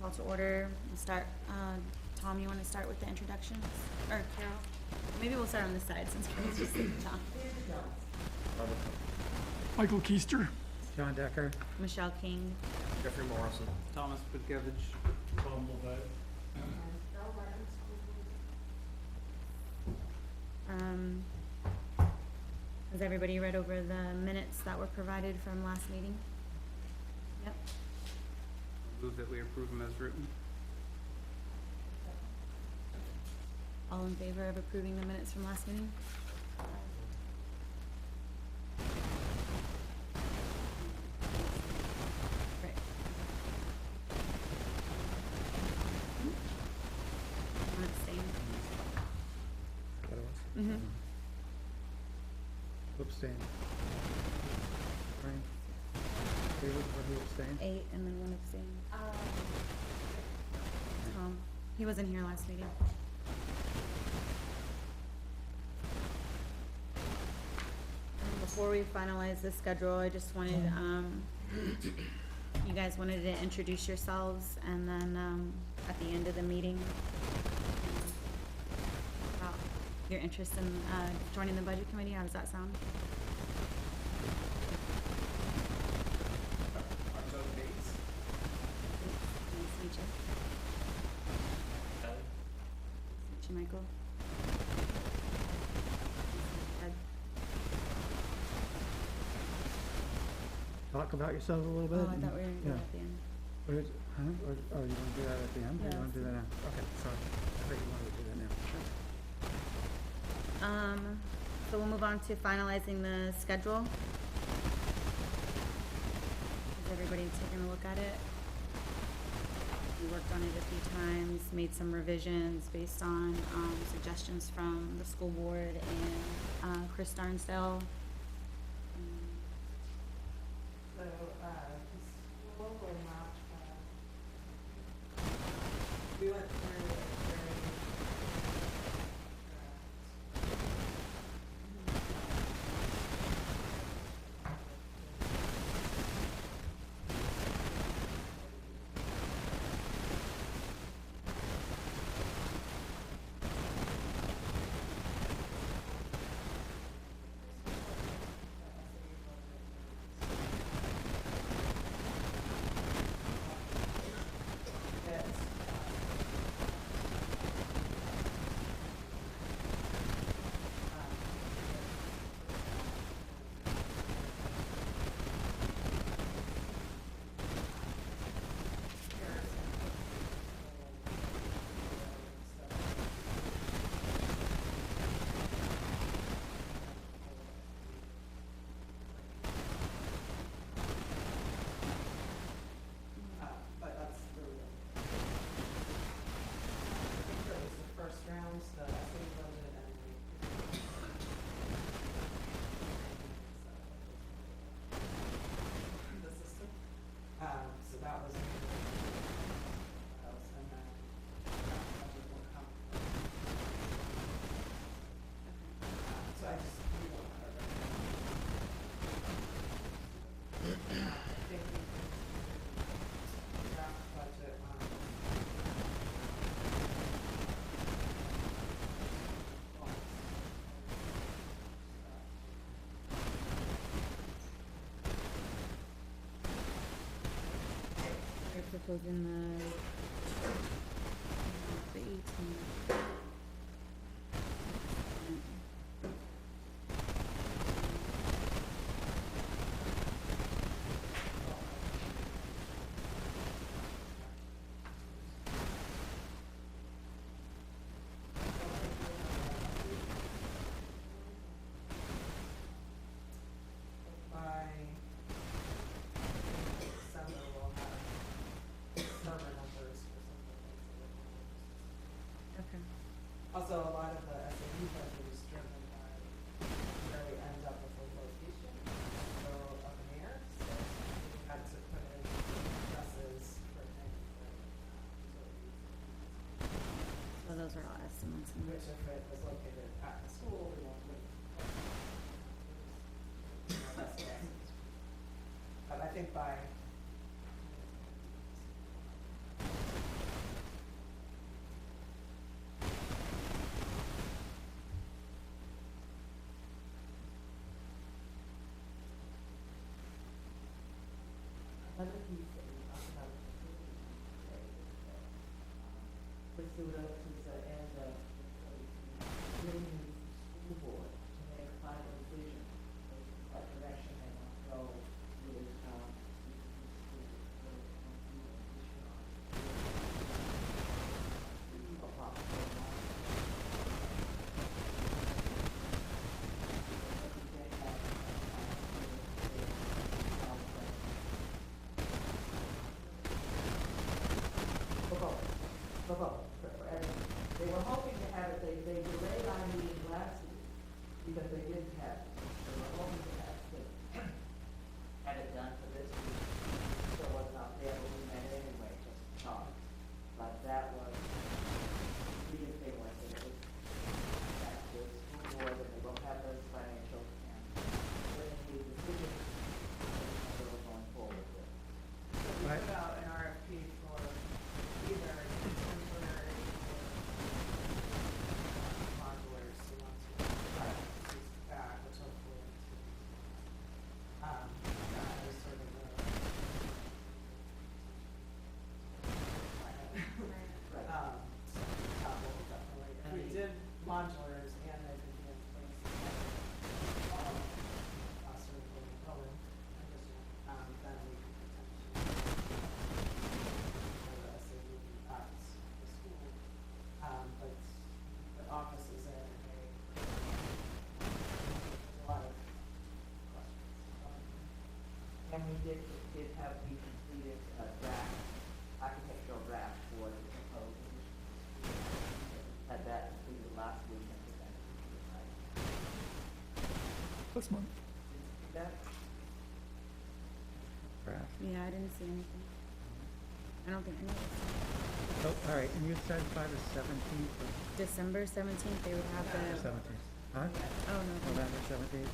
call to order. We'll start, Tom, you want to start with the introductions? Or Carol? Maybe we'll start on this side since Carol's just sitting down. Michael Keister. John Decker. Michelle King. Jeffrey Morrison. Thomas Budkevich. Tom Levay. Has everybody read over the minutes that were provided from last meeting? Yep. Move that we approve them as written. All in favor of approving the minutes from last meeting? Great. One abstain. What it was? Mm-hmm. Abstain. Frank? David, what do you abstain? 8 and then 1 abstain. Tom, he wasn't here last meeting. Before we finalize the schedule, I just wanted, you guys wanted to introduce yourselves and then, at the end of the meeting, about your interest in, joining the budget committee. How does that sound? Nice to meet you. Kelly. Nice to meet you, Michael. Ed. Talk about yourself a little bit? Oh, I thought we were gonna do Yeah. that at the end. Or is- huh? Or, oh, you want to do that at the end? Or Yeah, you want to do that let's now? Okay, sorry. I thought you wanted to do that now. So we'll move on to finalizing the schedule. Has everybody taken a look at it? We worked on it a few times, made some revisions based on, suggestions from the school board and, Chris Darnsdale. So, this local map, we went through it very, but that's the real. I think that was the first round, the SAU budget and the system. So that was, and then budget will come. So I just, we want to think we can draft budget, They're proposing the 18. by December, we'll have server numbers for some of the things that we're. Okay. Also, a lot of the SAU budget is driven by where we end up with the location, so up in the air, so we had to put in addresses for things So those are all estimates. and- which if it was located at the school, we won't put. But I think by students and the union school board to make a final decision what direction they want to go with, They were hoping to have it, they delayed our meeting last week because they didn't have it. They were hoping to have it done for this week. So it wasn't out there, but we met anyway, just to talk. But that was, we didn't think like it was, that's the school board, and they will have those financial, and when they need decisions, they were going forward with. So we Right. put out an RFP for either temporary modulars who want to use back, which hopefully is sort of a definitely. If we did modulars and they could be in place, sort of going, then we could potentially the SAU at the school, but the office is in a lot of questions. And we did have, we completed a draft, architectural draft for the proposed addition. Had that completed last week and presented to you tonight. This month. Did you see that? Draft. Yeah, I didn't see anything. I don't think any of it. Oh, all right, and you said by the 17th of December 17th, they would have the, 17th, huh? oh, no. November 17th?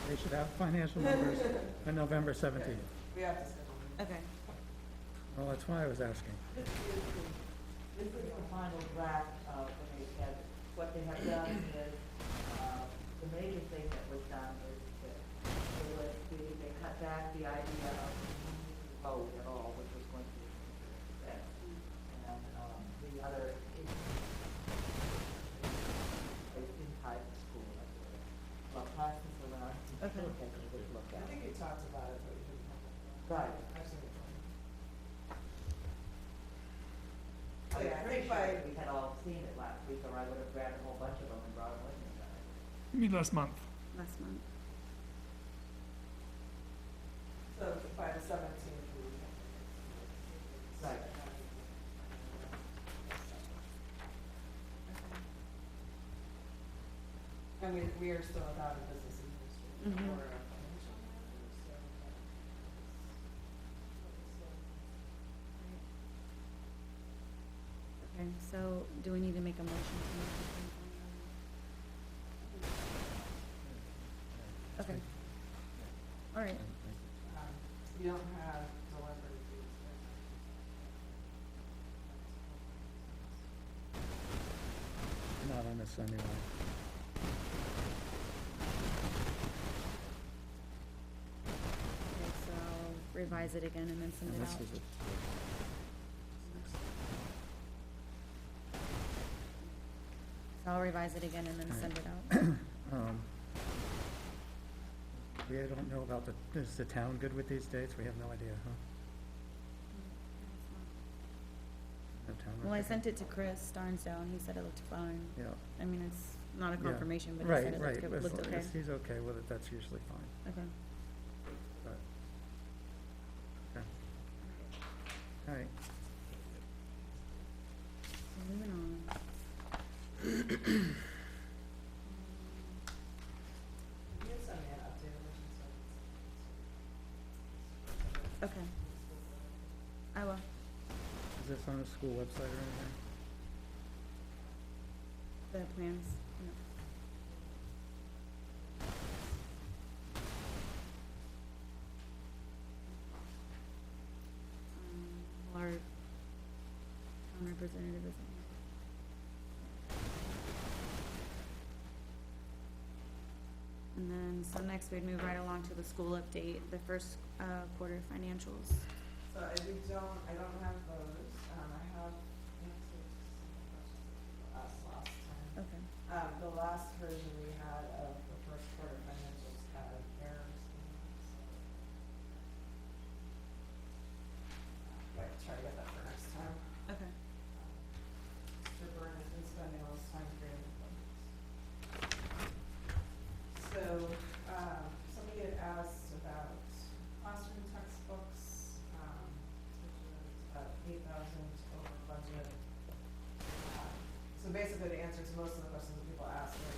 They should have financial numbers on November 17th. We have to schedule it. Okay. Well, that's why I was asking. This is the final draft of what they have, what they have done is, the major thing that was done is that they cut back the idea of vote at all, which was going to be expense. And, the other is inside the school, that's what it is. Well, classes around, Okay. we'll take a good look at it. I think you talked about it, but you didn't have it. Right. I've seen it. I Yeah, I think by, we had all seen it last week, or I would have grabbed a whole bunch of them and brought them with me. You mean last month? Last month. so by the 17th, we. Right. And we are still without a business administrator Mhm. or a financial manager, so. Okay, so do we need to make a motion to move the thing on? Okay. All right. You don't have delivery fees, Not on a Sunday night. Okay, so I'll revise it again and then send And it this out. is it. So I'll revise it again and then All send right. it out. We don't know about is the town good with these dates? We have no idea, huh? No town Well, I record? sent it to Chris Starnsdale and he said it looked fine. Yeah. I mean, it's not a Yeah. confirmation, but he Right, said it right. looked, As looked long okay. as he's okay with it, that's usually fine. Okay. But, okay. All right. Moving on. Can you send me an updated version so Okay, I will. Is this on the school website or anything? The plans, no. Our town representative isn't here. And then, so next we'd move right along to the school update, the first, quarter financials. So I don't have those, I have, The last version we had of the first quarter financials had errors in them, so. Right, try to get that for next time. Okay. Mr. Byrne has been spending all his time creating budgets. So, somebody had asked about classroom textbooks, which is about 8,000 over budget. So basically, the answer to most of the questions that people ask are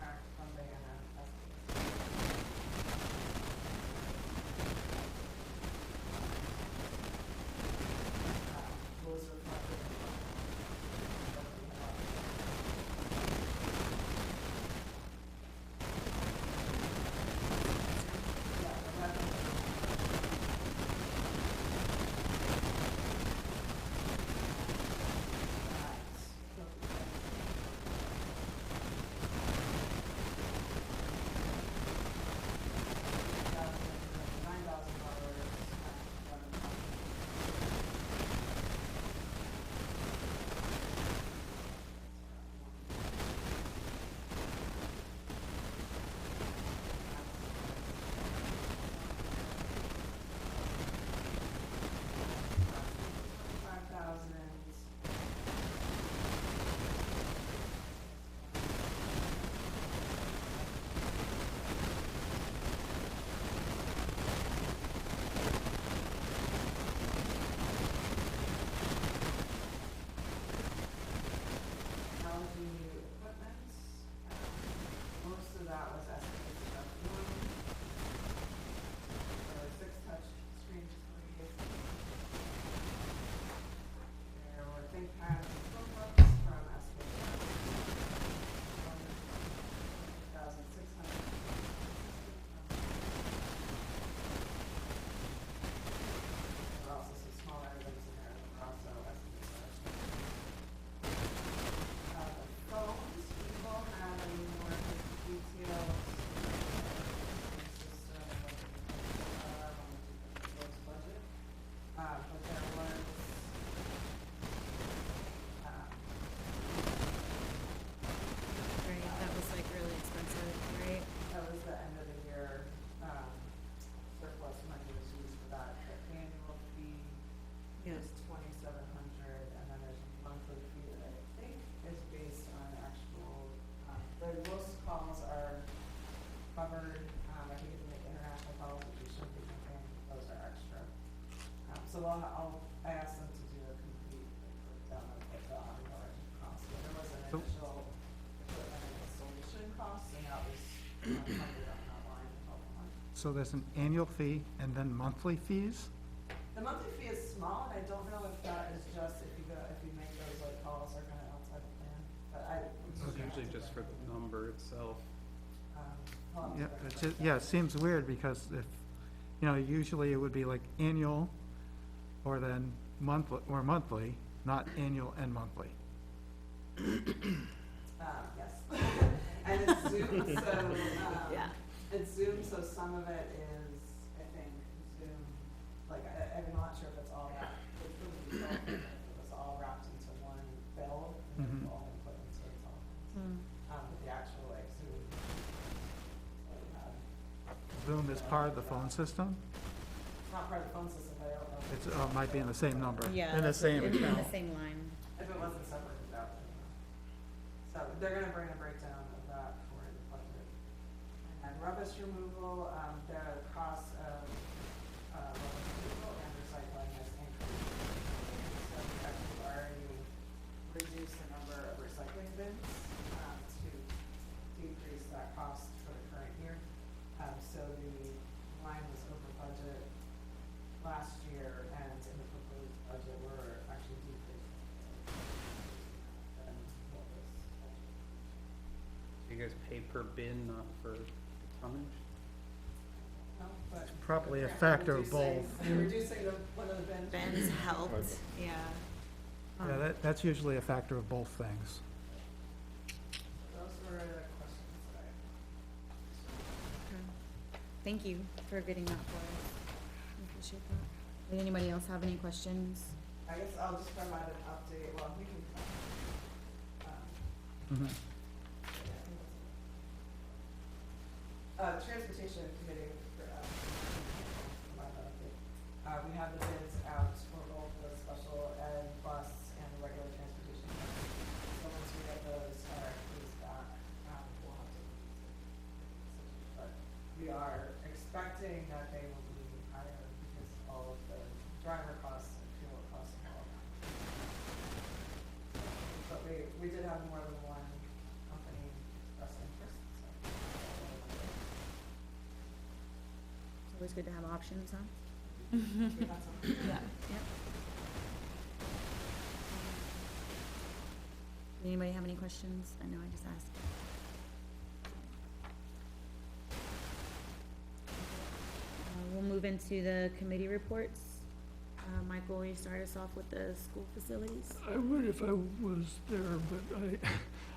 act funding and then estimates. Was reflected in what we have. Yeah, the revenue. Technology, new equipment, most of that was estimated stuff one. There were 6 touch screen displays. There were ThinkPads and Chromebooks from estimated 1,600. There were also some small items in there that were also estimated. The phones, we won't have any more details. System, what the budget. But there was, Right, that was like really expensive, right? that was the end of the year, surplus money was used for that. The annual fee Yeah. is 2,700, and then there's a monthly fee that I think is based on actual, the most calls are covered, I think it's like international calls that you shouldn't be making, those are extra. So I asked them to do a complete breakdown of what the ongoing costs, but there was an So- initial equipment and installation cost, and that was funded on that line, the total line. So there's an annual fee and then monthly fees? The monthly fee is small, and I don't know if that is just if you make those like calls are kind of outside the plan, but It's usually just for the number itself. hold on, Yeah, sorry. it's just, yeah, it seems weird because if, usually it would be like annual or then monthly, not annual and monthly. Yes. And it's Zoom, so, Yeah. it's Zoom, so some of it is, I think, Zoom, like, I'm not sure if it's all wrapped, it's really all, if it was all wrapped into one bill, and then Mhm. all been put into its own. Hmm. But the actual, like, Zoom, what we had, Zoom is part of the phone system? it's not part of the phone system, but I don't know. It's, might be in the same number. Yeah. In the that's same in the account. same line. If it wasn't separated out, then, so they're gonna bring a breakdown of that for the budget. And then rubbish removal, the cost of, rubbish removal and recycling has increased. So we actually already reduced the number of recycling bins, to decrease that cost for the current year. So the line was over budget last year, and in the proposed budget, we're actually decreasing than what was budgeted. You guys pay per bin, not for tonnage? No, but It's probably a we're factor of reducing- both. Reducing one of the bins. Ben's helped, yeah. Yeah, that's usually a factor of both things. Those were the questions that Okay. Thank you for getting that for us. I appreciate that. Did anybody else have any questions? I guess I'll just provide an update, well, we can, Mhm. Transportation Committee, we have the bids out for both the special ed bus and the regular transportation. So once we get those RFPs back, we'll have to release it. But we are expecting that they will be higher because all of the driver costs and fuel costs and all of that. But we did have more than one company express interest, so. It's always good to have options, huh? We got some. Yeah. Yep. Anybody have any questions? I know I just asked. We'll move into the committee reports. Michael, will you start us off with the school facilities? I would if I was there, but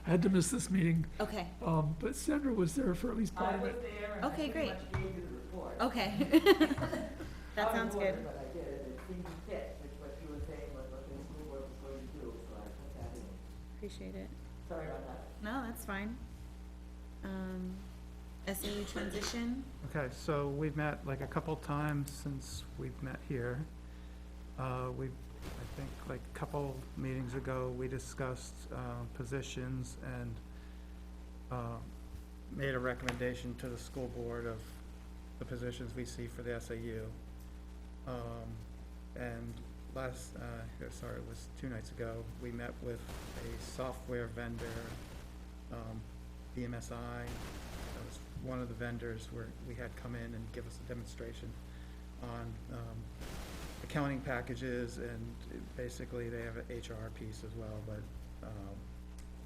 I had to miss this meeting. Okay, But Sandra was there for at least part of it. there and I Okay, pretty great. much gave you the report. okay. That sounds good. But I did, and it seemed to fit with what you were saying, what the school board was going to do, so I put that in. Appreciate it. Sorry about that. No, that's fine. SAU transition, Okay, so we've met like a couple times since we've met here. I think like a couple meetings ago, we discussed positions and made a recommendation to the school board of the positions we see for the SAU. And it was 2 nights ago, we met with a software vendor, BMSI. That was one of the vendors where we had come in and give us a demonstration on accounting packages, and basically they have an HR piece as well, but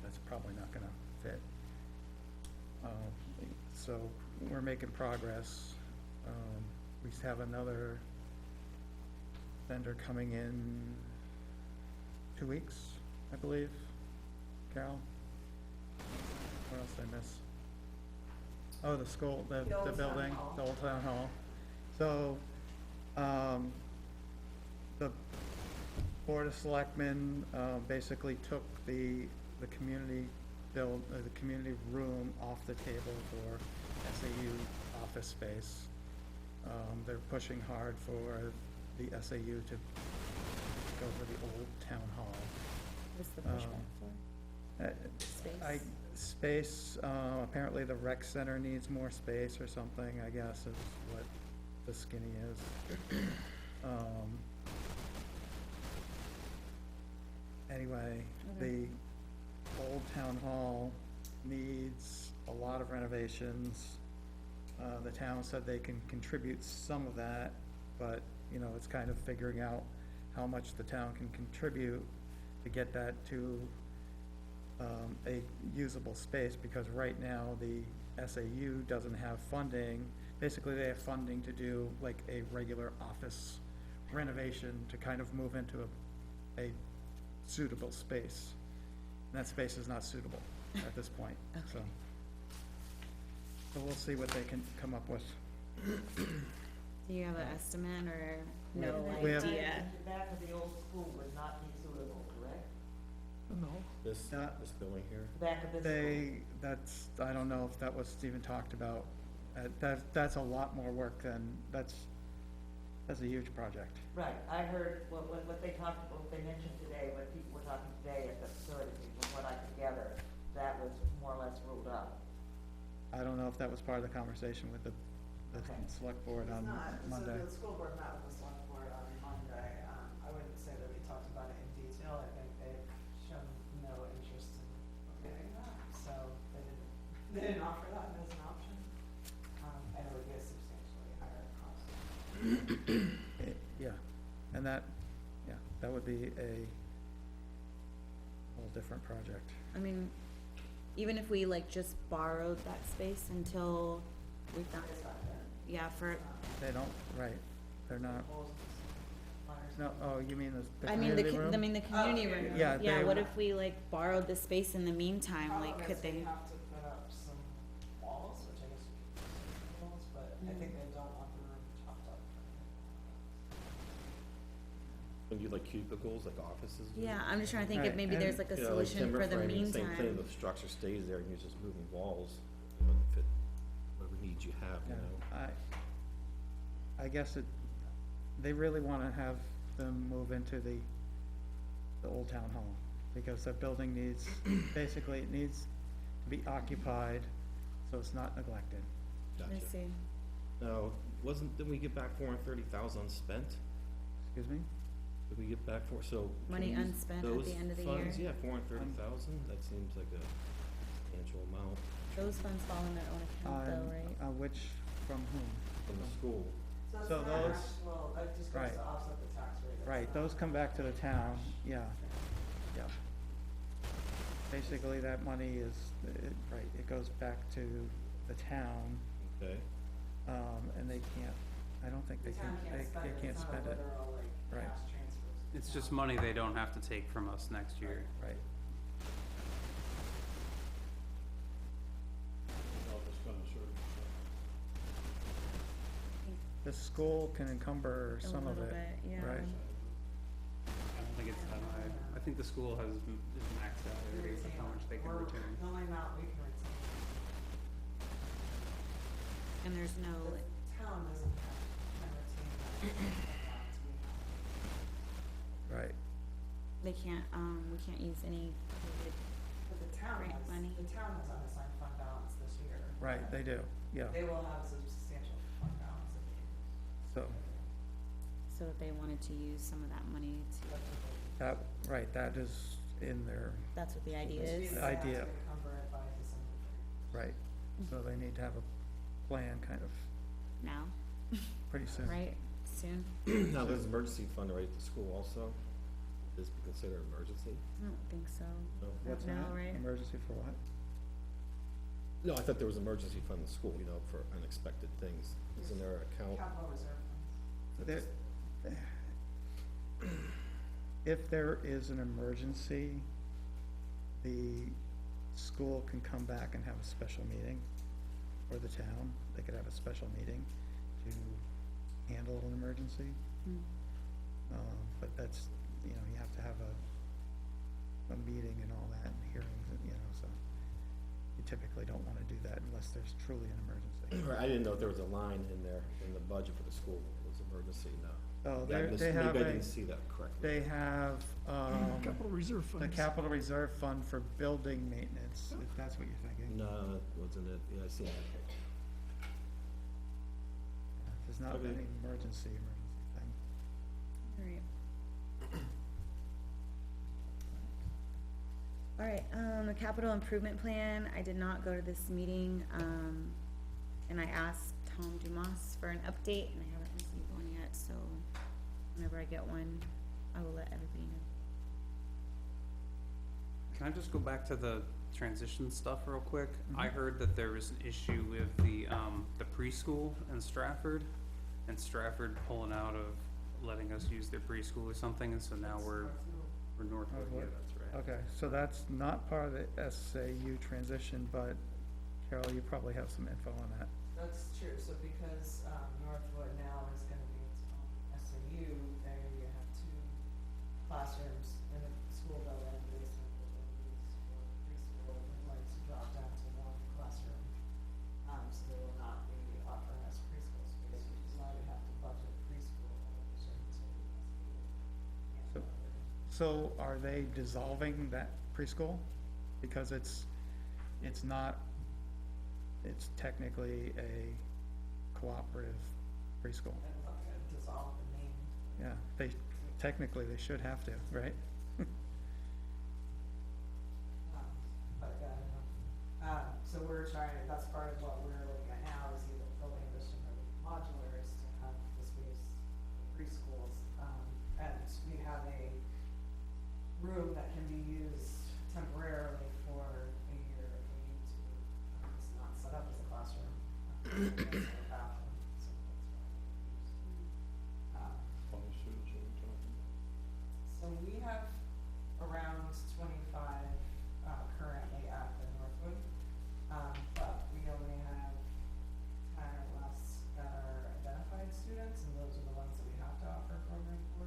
that's probably not gonna fit. So we're making progress. We have another vendor coming in 2 weeks, I believe. Carol? What else did I miss? Oh, the school, the old town building, hall. the old town hall. So, the Board of Selectmen, basically took the community the community room off the table for SAU office space. They're pushing hard for the SAU to go for the old town hall. what's the pushback for? Space? Space, apparently the rec center needs more space or something, I guess, is what the skinny is. Anyway, the old town hall needs a lot of renovations. The town said they can contribute some of that, but, you know, it's kind of figuring out how much the town can contribute to get that to a usable space, because right now the SAU doesn't have funding. Basically, they have funding to do like a regular office renovation to kind of move into a suitable space. And that space is not suitable at this point, so. So we'll see what they can come up with. Do you have an estimate or no We have- idea? The back of the old school would not be suitable, correct? No. This building here. The back of this school. I don't know if that was even talked about. That's a lot more work than, that's a huge project. Right, I heard what they talked about, what they mentioned today, what people were talking today at the facility, from what I could gather, that was more or less ruled out. I don't know if that was part of the conversation with the Okay. select board on Monday. So the school board met with the select board on Monday. I wouldn't say that we talked about it in detail. I think they've shown no interest in getting that, so they didn't offer that as an option. And it would be a substantially higher cost. Yeah, and that would be a whole different project. I mean, even if we like just borrowed that space until we found, It's not there. yeah, for, They don't, right, they're not, no, oh, you mean the I mean, the, community room? I mean, the community room. Yeah, Yeah, they- what if we like borrowed the space in the meantime, like, Problem could is they? we have to put up some walls, which I guess you could use some walls, but I think they don't want the room chopped up. When you like cubicles, like offices? Yeah, I'm just trying to think if Right, maybe there's and, like a You know, like solution timber for the framing, Same thing, meantime. the structure stays there and you're just moving walls, you know, fit whatever needs you have, you Yeah, know? I guess they really wanna have them move into the old town hall, because that building needs, basically, it needs to be occupied, so it's not neglected. Let me Gotcha. see. Now, didn't we get back 430,000 unspent? Excuse me? Did we get back so? can Money we use unspent at the those end of the funds? year? Yeah, 430,000, that seems like a substantial amount Those funds fall in their own account though, right? Which, from whom? from the school. So it's So not those- actual, it just goes right. to offset the tax rate. It's Right, not- those come back to the town, yeah, yeah. Basically, that money is, right, it goes back to the town, Okay, and they can't, I don't think The they town can, can't spend they it, can't it's not a spend it, literal like Right. cash transfers. to It's the just town. money they don't have to take from us next year. right. The school can encumber A some of little it, bit, yeah. right? I don't think it's that high. I think the school is maxed out We already with retain how much they can or return. The only amount we can retain. And there's no, The town doesn't have, can retain that amount we have. Right, they can't, we can't use any COVID. But the town Grant has, money. the town has unassigned fund balance this year. right, they do, yeah, They will have a substantial fund balance if they. so, So if they wanted to use some of that money to, that's what they- that, right, that is in their, that's what the idea Which means is. they have to idea. encumber it by December 31st. right, so they need to have a plan kind of Now, pretty soon. right? Soon? now there's emergency fund right at the school also, is considered emergency? I don't think so. No? What's No, that? right? Emergency for what? No, I thought there was emergency fund in the school, you know, for unexpected things, isn't there an account? Capital reserve funds. If there is an emergency, the school can come back and have a special meeting, or the town, they could have a special meeting to handle an emergency. Hmm. But that's, you know, you have to have a meeting and all that, and hearings, and, you know, so you typically don't wanna do that unless there's truly an emergency. Right, I didn't know if there was a line in there, in the budget for the school, it was emergency, no. Oh, Yeah, I they missed- have Maybe I a, didn't see that correctly. they have, Capital reserve the funds. capital reserve fund for building maintenance, if that's what you're thinking. No, that wasn't it, yeah, I see it. There's not Okay. any emergency thing. Alright. Alright, the capital improvement plan, I did not go to this meeting, and I asked Tom Dumas for an update, and I haven't received one yet, so whenever I get one, I will let everybody know. Can I just go back to the transition stuff real quick? Mm-hmm. I heard that there was an issue with the preschool in Stratford, and Stratford pulling out of letting us use their preschool or something, and so now we're Northwood, yeah, what? that's right. Okay, so that's not part of the SAU transition, but Carol, you probably have some info on that. That's true, so because, Northwood now is gonna be its own SAU, they have two classrooms in the school building, basement that they use for preschool, we're going to drop down to one classroom. So they will not be offering us preschool space, which is why we have to budget preschool in addition to SAU. So are they dissolving that preschool? Because it's not, it's technically a cooperative preschool. And look, dissolve the name. Yeah, technically they should have to, right? But, so we're trying, that's part of what we're looking at now is either building addition or modulars to have the space for preschools. And we have a room that can be used temporarily for a year if we need to. It's not set up as a classroom. It's a bathroom, so that's why we use. So we have around 25 currently at the Northwood, but we only have 10 or less that are identified students, and those are the ones that we have to offer a program for.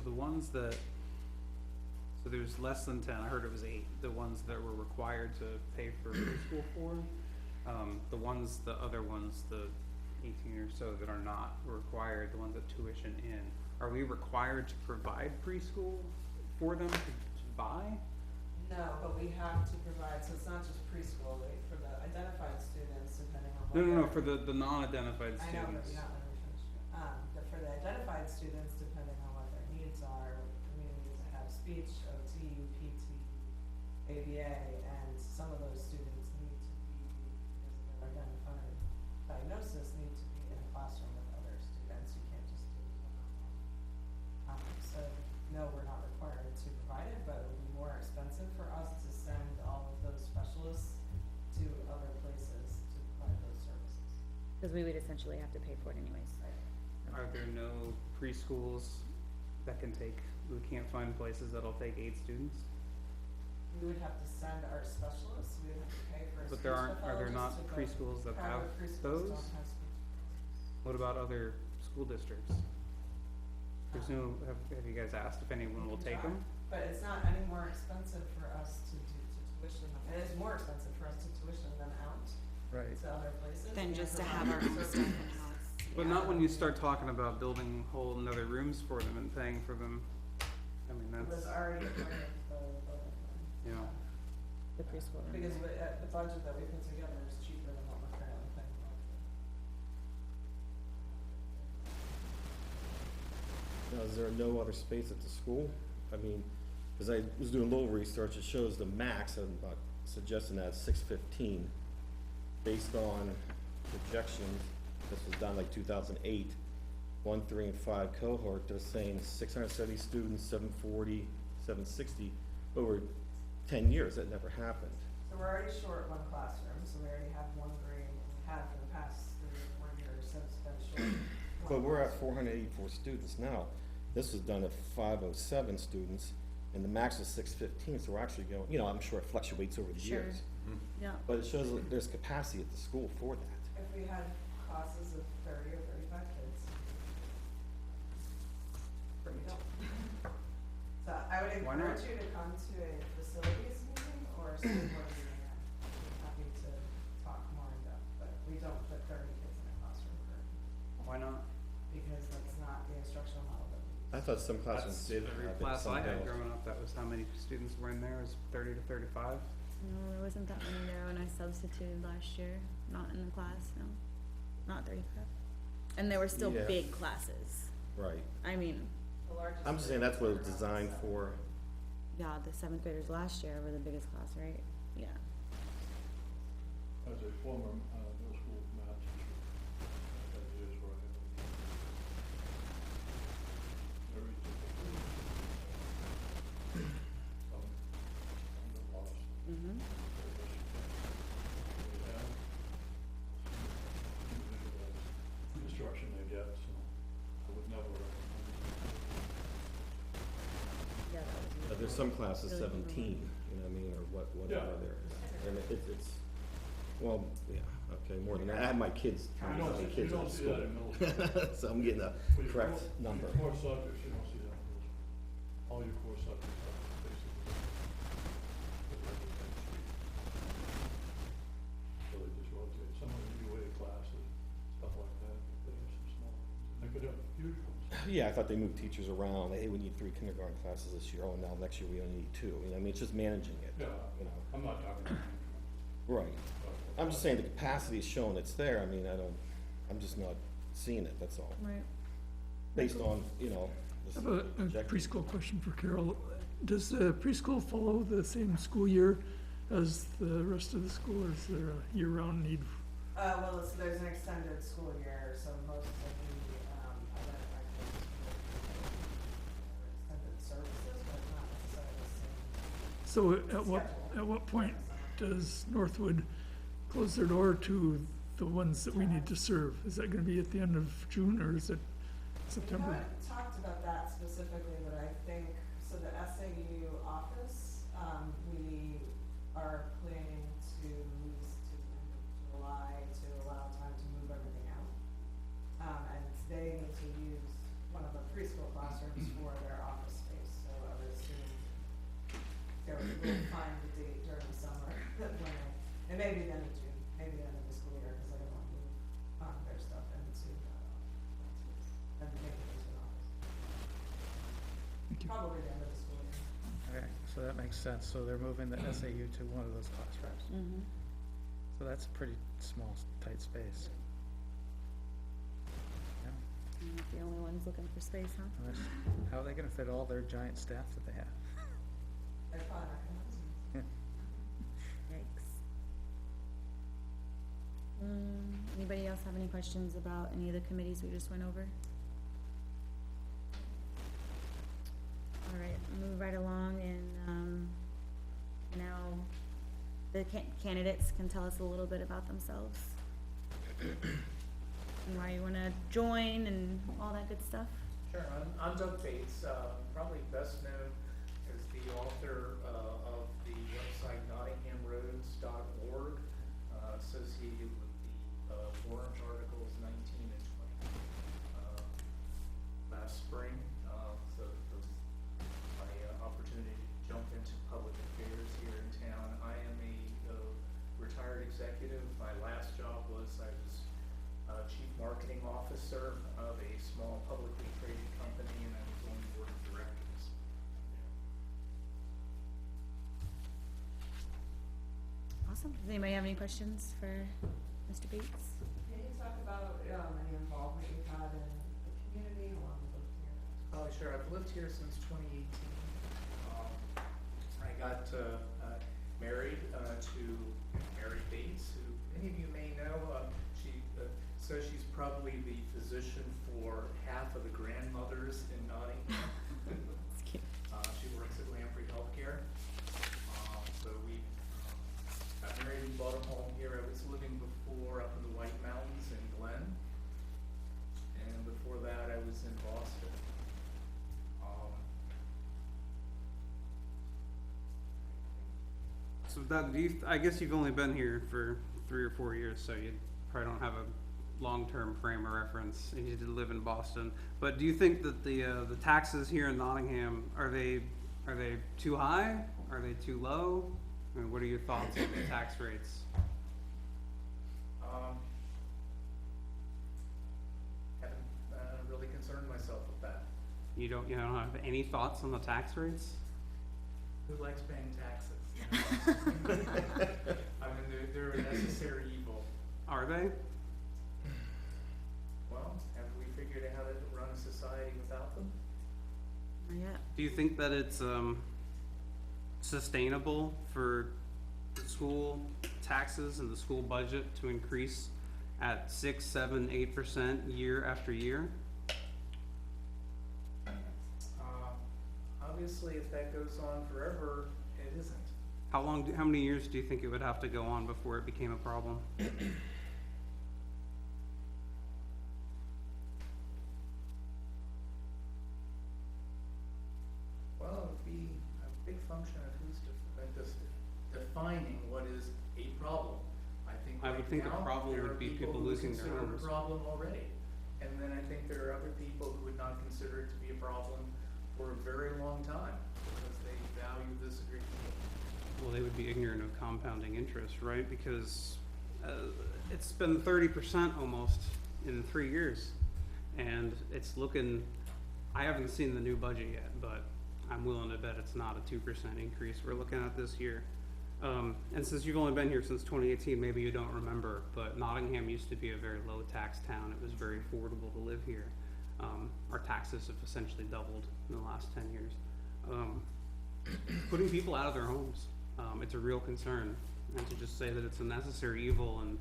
So the ones that, so there's less than 10, I heard it was 8, the ones that were required to pay for preschool for. The ones, the other ones, the 18 or so that are not required, the ones that tuition in, are we required to provide preschool for them to buy? No, but we have to provide, so it's not just preschool, like, for the identified students, depending on what. No, their- for the non-identified I know, but students. you're not letting me finish. But for the identified students, depending on what their needs are, we need to have speech, OT, PT, ABA, and some of those students need to be, because of their identified diagnosis, need to be in a classroom with other students. You can't just do it one-on-one. So, no, we're not required to provide it, but it would be more expensive for us to send all of those specialists to other places to provide those services. Cause we would essentially have to pay for it anyways. Are there no preschools that can take, we can't find places that'll take 8 students? We would have to send our specialists, we would have to pay for a But speech there aren't, are there not pathologist to go. preschools that have Private preschools those? don't have speech pathologists. What about other school districts? There's no, have you guys asked if anyone will take them? But it's not any more expensive for us to tuition them, it is more expensive for us to tuition them out Right. to other places. Than and just to provide have our own services. stuff in-house. But not when you start talking about building whole another rooms for them and paying for them. I mean, It was that's, already part of the you know, The preschool room. because the budget that we put together is cheaper than what we're currently paying for. Now, is there no other space at the school? I mean, cause I was doing a little research, it shows the max, I'm not suggesting that, 615. Based on projections, this was done like 2008, 1, 3, and 5 cohort, they're saying 670 students, 740, 760, over 10 years, that never happened. So we're already short one classroom, so we already have one grade, and we have for the past 3 or 4 years, so it's been short. But one we're at classroom. 484 students now. This was done at 507 students, and the max was 615, so we're actually going, you know, I'm sure it fluctuates over the Sure. years. Yeah. But it shows that there's capacity at the school for that. If we had classes of 30 or 35 kids. But we don't. So I would Why not? encourage you to come to a facilities meeting or a school board meeting. I'm happy to talk more in depth, but we don't put 30 kids in a classroom currently, why not? because that's not the instructional model that we use. I thought some classrooms That's did every have it, class some I had don't. growing up, that was how many students were in there, was 30 to 35. No, there wasn't that many there when I substituted last year, not in the class, no, not 35. And there were still Yeah. big classes, Right. I mean, The largest I'm just saying that's what it was group is designed around for. yeah, the 7th graders last year were the biggest class, right? Yeah. As a former middle school math teacher, I've had years where I have very difficult. Some lost. Mm-hmm. They have individualized instruction they get, so I would never recommend. Yeah, that was. But there's some classes Really 17, you know what I mean, or whatever Yeah. there is. And it's, well, yeah, okay, more than that. I had my kids, You how don't, many you kids in don't the see school. that in middle school. So I'm getting a For your correct core- number. For your core subjects, you don't see that in middle school. All your core subjects are basically. So they just rotate. Some of the UA classes, stuff like that, they have some small ones. They could have huge ones. Yeah, I thought they moved teachers around. Hey, we need 3 kindergarten classes this year. Oh, now next year we only need 2. You know, I mean, it's just managing it, Yeah, you know. I'm not talking about. Right. I'm just saying the capacity is shown, it's there. I mean, I'm just not seeing it, that's all. Right. Based on, you know, I this have a projected- preschool question for Carol. Does the preschool follow the same school year as the rest of the school, or is there a year-round need? Well, there's an extended school year, so most of the, identified kids are extended services, but not necessarily the same. So at schedule. what point does Northwood close their door to the ones that we need to serve? Is that gonna be at the end of June, or is it We September? haven't talked about that specifically, but I think, so the SAU office, we are planning to lease to the end of July to allow time to move everything out. And they need to use one of the preschool classrooms for their office we'll find a date during the summer, when it may be the end of June, maybe the end of the school year, because I don't want to move, their stuff into, and make it into an office. Thank you. Probably the end of the school year. Okay, so that makes sense. So they're moving the SAU to one of those classrooms. Mm-hmm. So that's a pretty small, tight space. Yeah. I'm not the only ones looking for space, huh? And that's- How are they gonna fit all their giant staff that they have? They're probably not gonna have as many. Yikes. Anybody else have any questions about any of the committees we just went over? All right, move right along and, now the candidates can tell us a little bit about themselves. And why you wanna join and all that good stuff. Sure, I'm Doug Bates, probably best known as the author of the website nottinghamroads.org, associated with the Orange articles 19 and 20 last spring. So it was my opportunity to jump into public affairs here in town. I am a retired executive. My last job was I was Chief Marketing Officer of a small publicly traded company, and I was on the board of directors. Awesome. Does anybody have any questions for Mr. Bates? Can you talk about, any involvement you've had in the community, how long you've lived here? Oh, sure, I've lived here since 2018. I got married to Mary Bates, who many of you may know. She says she's probably the physician for half of the grandmothers in Nottingham. It's cute. She works at Lamprey Healthcare. So we got married, we bought a home here. I was living before up in the White Mountains in Glen. And before that, I was in Boston. So Doug, I guess you've only been here for 3 or 4 years, so you probably don't have a long-term frame of reference, and you did live in Boston. But do you think that the taxes here in Nottingham, are they too high? Are they too low? I mean, what are your thoughts on the tax rates? Haven't really concerned myself with that. You don't have any thoughts on the tax rates? Who likes paying taxes? I mean, they're a necessary evil. Are they? Well, have we figured out how to run a society without them? Not yet. Do you think that it's sustainable for school taxes and the school budget to increase at 6, 7, 8% year after year? Obviously, if that goes on forever, it isn't. How many years do you think it would have to go on before it became a problem? Well, it would be a big function of who's defining what is a problem. I think I would think a problem there would are be people who losing their consider it homes. a problem already. And then I think there are other people who would not consider it to be a problem for a very long time because they value this a great deal. Well, they would be ignorant of compounding interest, right? Because it's been 30% almost in 3 years. And it's looking, I haven't seen the new budget yet, but I'm willing to bet it's not a 2% increase we're looking at this year. And since you've only been here since 2018, maybe you don't remember, but Nottingham used to be a very low tax town. It was very affordable to live here. Our taxes have essentially doubled in the last 10 years. Putting people out of their homes, it's a real concern. And to just say that it's a necessary evil, and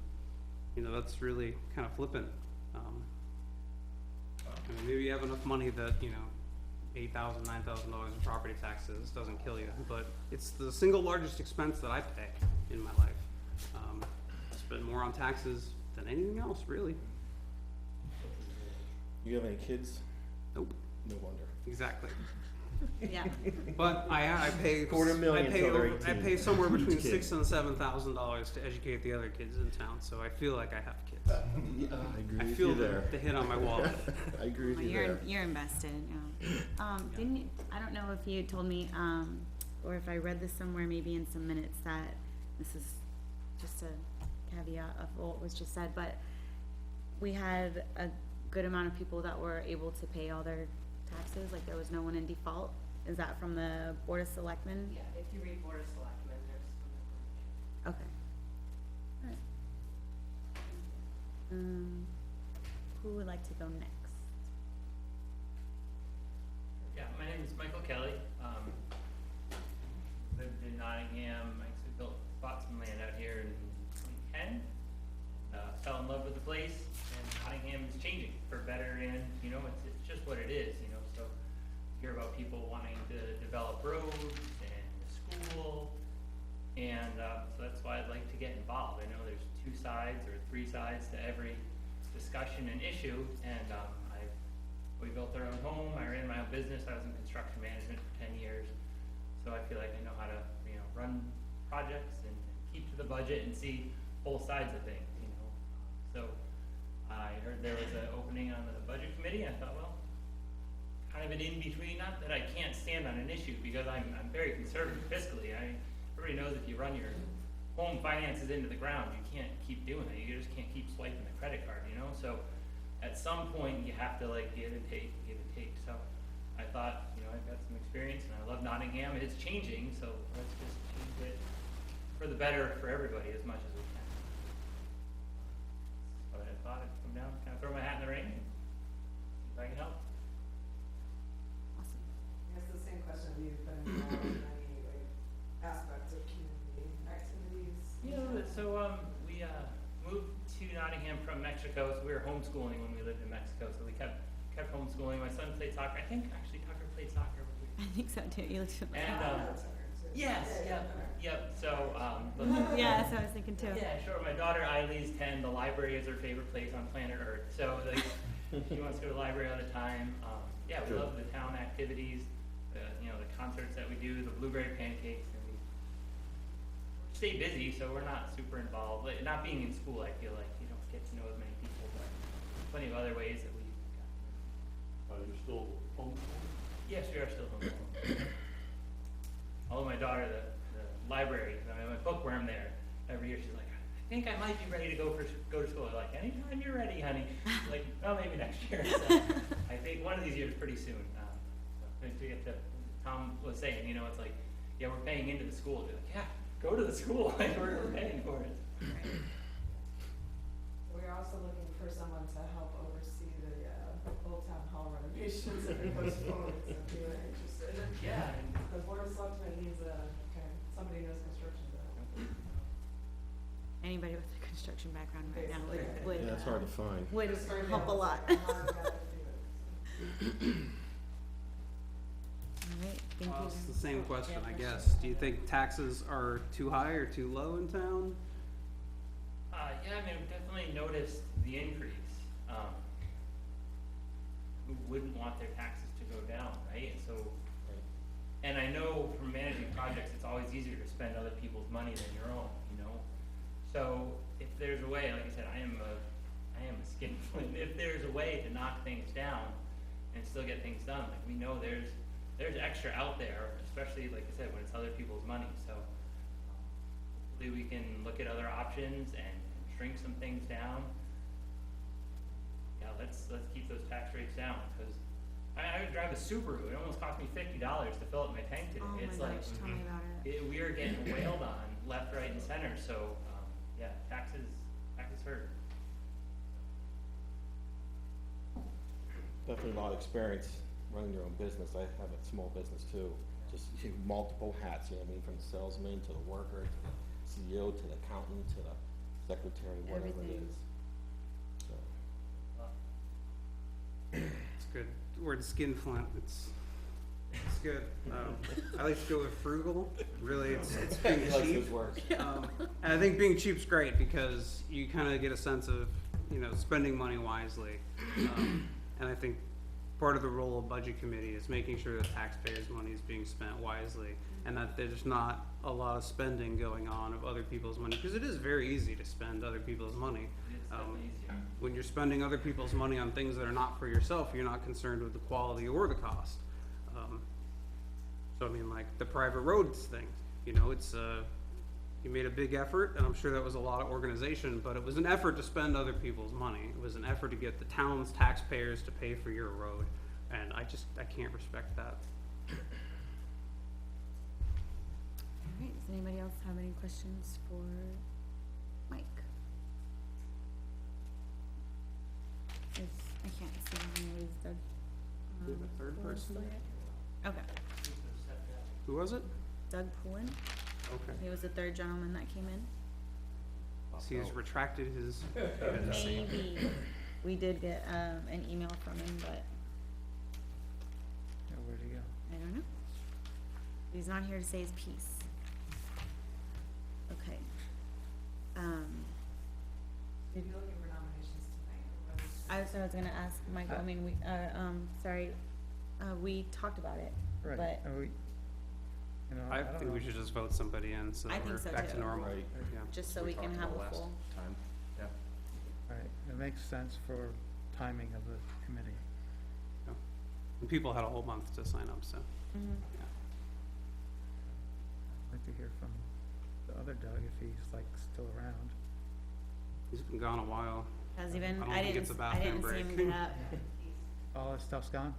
that's really kind of flippant. I mean, maybe you have enough money that $8,000, $9,000 in property taxes doesn't kill you, but it's the single largest expense that I pay in my life. I spend more on taxes than anything else, really. You have any kids? Nope. No wonder. Exactly. Yeah. But I pay $250,000 till they're I 18. pay somewhere between Each kid. $6,000 and $7,000 to educate the other kids in town, so I feel like I have kids. Yeah, I agree I with feel you the there. hit on my wallet. I agree with Well, you there. you're invested, yeah. Didn't you, I don't know if you told me, or if I read this somewhere, maybe in some minutes, that this is just a caveat of what was just said, but we had a good amount of people that were able to pay all their taxes, like there was no one in default. Is that from the Board of Selectmen? Yeah, if you read Board of Selectmen, there's some information. Okay. Alright. Who would like to go next? Yeah, my name is Michael Kelly. Lived in Nottingham. I actually bought some land out here in 2010. Fell in love with the place, and Nottingham is changing for better, and it's just what it is. So you hear about people wanting to develop roads and a school, and so that's why I'd like to get involved. I know there's 2 sides or 3 sides to every discussion and issue, and we built our own home. I ran my own business. I was in construction management for 10 years, so I feel like I know how to run projects and keep to the budget and see both sides of things. So I heard there was an opening on the budget committee, and I thought, well, kind of an in-between. Not that I can't stand on an issue, because I'm very conservative fiscally. Everybody knows if you run your home finances into the ground, you can't keep doing it. You just can't keep swiping the credit card, So at some point you have to give and take. So I thought, I've got some experience, and I love Nottingham. It's changing, so let's just change it for the better for everybody as much as we can. But I thought I'd come down, kind of throw my hat in the ring, and see if I can help. Awesome. I guess the same question, have you been involved in any aspects of community activities? So we moved to Nottingham from Mexico, so we were homeschooling when we lived in Mexico, so we kept homeschooling. My son played soccer. I think actually Tucker played soccer with me. I think so too. You look so. And yes, yep. So Yeah, that's what I was thinking too. yeah, sure. My daughter Eileen's 10. The library is her favorite place on planet Earth. So she wants to go to the library all the time. Yeah, we love the town activities, the concerts that we do, the blueberry pancakes, and we stay busy. So we're not super involved. Like, not being in school, I feel like you don't get to know as many people, but plenty of other ways that we. Are you still homeschooling? Yes, we are still homeschooling. Although my daughter, the library, I'm a bookworm there. Every year she's like, I think I might be ready to go to school. I'm like, anytime you're ready, honey. Like, well, maybe next year. So I think one of these years pretty soon. So to get to, Tom was saying, it's like, yeah, we're paying into the school. They're like, yeah, go to the school. Like, we're paying for it. We're also looking for someone to help oversee the Old Town Hall renovations if it goes forward, so if you're interested. Yeah. The Board of Selectmen needs somebody who knows construction to help. Anybody with a construction background right now would Yeah, it's hard to find. would Just right help a now, lot. it's a lot of guys do it, so. Alright, thank you. It's the same question, I guess. Do you think taxes are too high or too low in town? Yeah, I've definitely noticed the increase. Who wouldn't want their taxes to go down, right? So, and I know from managing projects, it's always easier to spend other people's money than your own, So if there's a way, like I said, I am a skinflint. If there's a way to knock things down and still get things done, like we know there's extra out there, especially like I said, when it's other people's money. So hopefully we can look at other options and shrink some things down. Yeah, let's keep those tax rates down, because I would drive a Subaru. It almost cost me $50 to fill up my tank today. Oh my It's gosh, like tell me about it. we are getting wailed on left, right, and center. So yeah, taxes hurt. Definitely a lot of experience running your own business. I have a small business too. Just multiple hats, from the salesman to the worker, to the CEO, to the accountant, to the secretary, whatever Everything. it is. So, It's good. The word skinflint, it's good. I like to go with frugal. Really, it's being he likes cheap. those words. And I think being cheap's great, because you kind of get a sense of, spending money wisely. And I think part of the role of budget committee is making sure that taxpayers' money is being spent wisely, and that there's not a lot of spending going on of other people's money, because it is very easy to spend other people's money. It's definitely easier. When you're spending other people's money on things that are not for yourself, you're not concerned with the quality or the cost. So I mean, like, the private roads thing, you know, it's, you made a big effort, and I'm sure that was a lot of organization, but it was an effort to spend other people's money. It was an effort to get the town's taxpayers to pay for your road, and I can't respect that. All right, does anybody else have any questions for Mike? I can't see who is Doug. We have a third Pullen person? still yet? Okay, Who was it? Doug Pullen, Okay. he was the third gentleman that came in. He has retracted his, Maybe, we did get, an email from him, but Yeah, where'd he go? I don't know. He's not here to say his piece. Okay. If you're looking for nominations tonight, or whether I was gonna ask Michael, I mean, we talked about it, Right, but and we, you know, I I don't think we know. should just vote somebody in, so I that think we're so back to too. normal. Right. Yeah. just so We we can talked have about a last full. time. Yeah. Right, it makes sense for timing of the committee. And people had a whole month to sign up, so. Mhm. I'd like to hear from the other Doug if he's like still around. He's been gone a while. Has he been? I don't I think didn't, it's a I bathroom didn't see him break. get up. All his stuff's gone?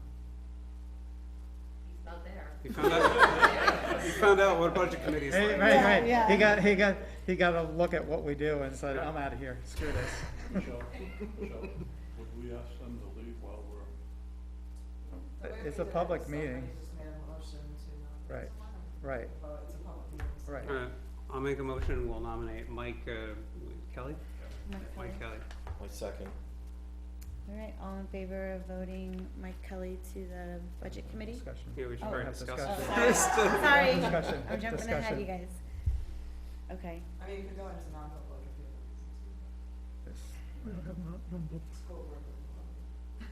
he's not there. He found out what a budget committee is Hey, like. right, Yeah, right, yeah. he got a look at what we do and said, I'm out of here, screw this. Michelle, would we ask them to leave while we're, The way It's we a did it public was meeting. Somebody just made a motion to nominate Right. someone, Right, well, it's a public meeting. so- right. Alright, I'll make a motion, we'll nominate Mike, Kelly? Mike Kelly. My second. All right, all in favor of voting Mike Kelly to the budget committee? Discussion. Yeah, we should Oh. probably Have discuss discussion. Oh, it sorry. first. Sorry, Discussion, I'm jumping ahead, discussion. you guys. Okay, I mean, you could go into non-public if you have a reason This- We don't have non-public. to. School board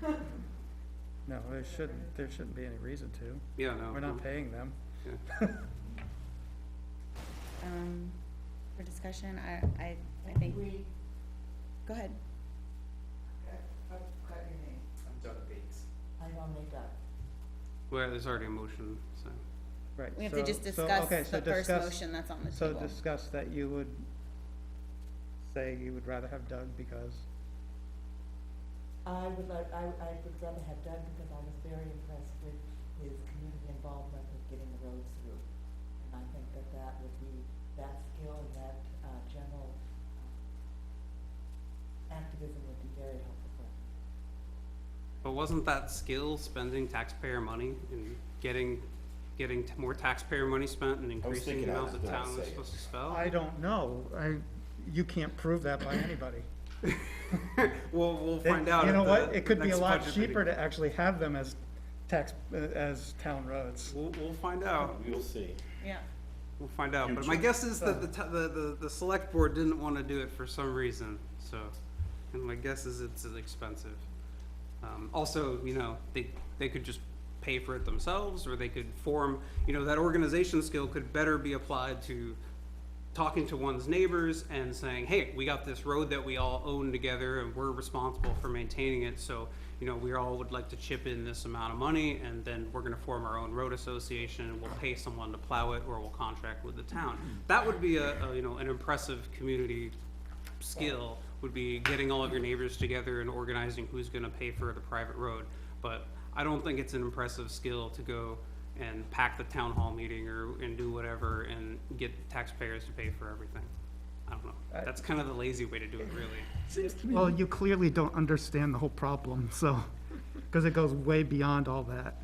would No, there shouldn't be any reason to. Yeah, no. We're not paying them. Yeah. for discussion, I think, We, go ahead. cut your name. I'm Doug Bates. I nominate Doug. Well, there's already a motion, so. Right. We have to just so- discuss okay, so the first discuss- motion that's on the So table. discuss that you would say you would rather have Doug because, I would rather have Doug because I was very impressed with his community involvement with getting the roads through. And I think that would be, that skill and that, general activism would be very helpful for him. But wasn't that skill spending taxpayer money and getting more taxpayer money spent and increasing the thinking I amount was the gonna town say is it. supposed to spell? I don't know, you can't prove that by anybody. We'll find out. You know at what, the it could be a next lot budget cheaper meeting. to actually have them as as town roads. We'll find out. We'll see. Yeah. We'll find out, but my Future. guess is that the select board didn't wanna do it for some reason, so, and my guess is it's expensive. Also, you know, they could just pay for it themselves, or they could form, you know, that organization skill could better be applied to talking to one's neighbors and saying, hey, we got this road that we all own together and we're responsible for maintaining it, so, you know, we all would like to chip in this amount of money, and then we're gonna form our own road association, and we'll pay someone to plow it, or we'll contract with the town. That would be a you know, an impressive community skill, would be getting all of your neighbors together and organizing who's gonna pay for the private road. But I don't think it's an impressive skill to go and pack the town hall meeting and do whatever and get taxpayers to pay for everything. I don't know. That's kind of the lazy way to do it, really. Seems to me. Well, you clearly don't understand the whole problem, so, because it goes way beyond all that.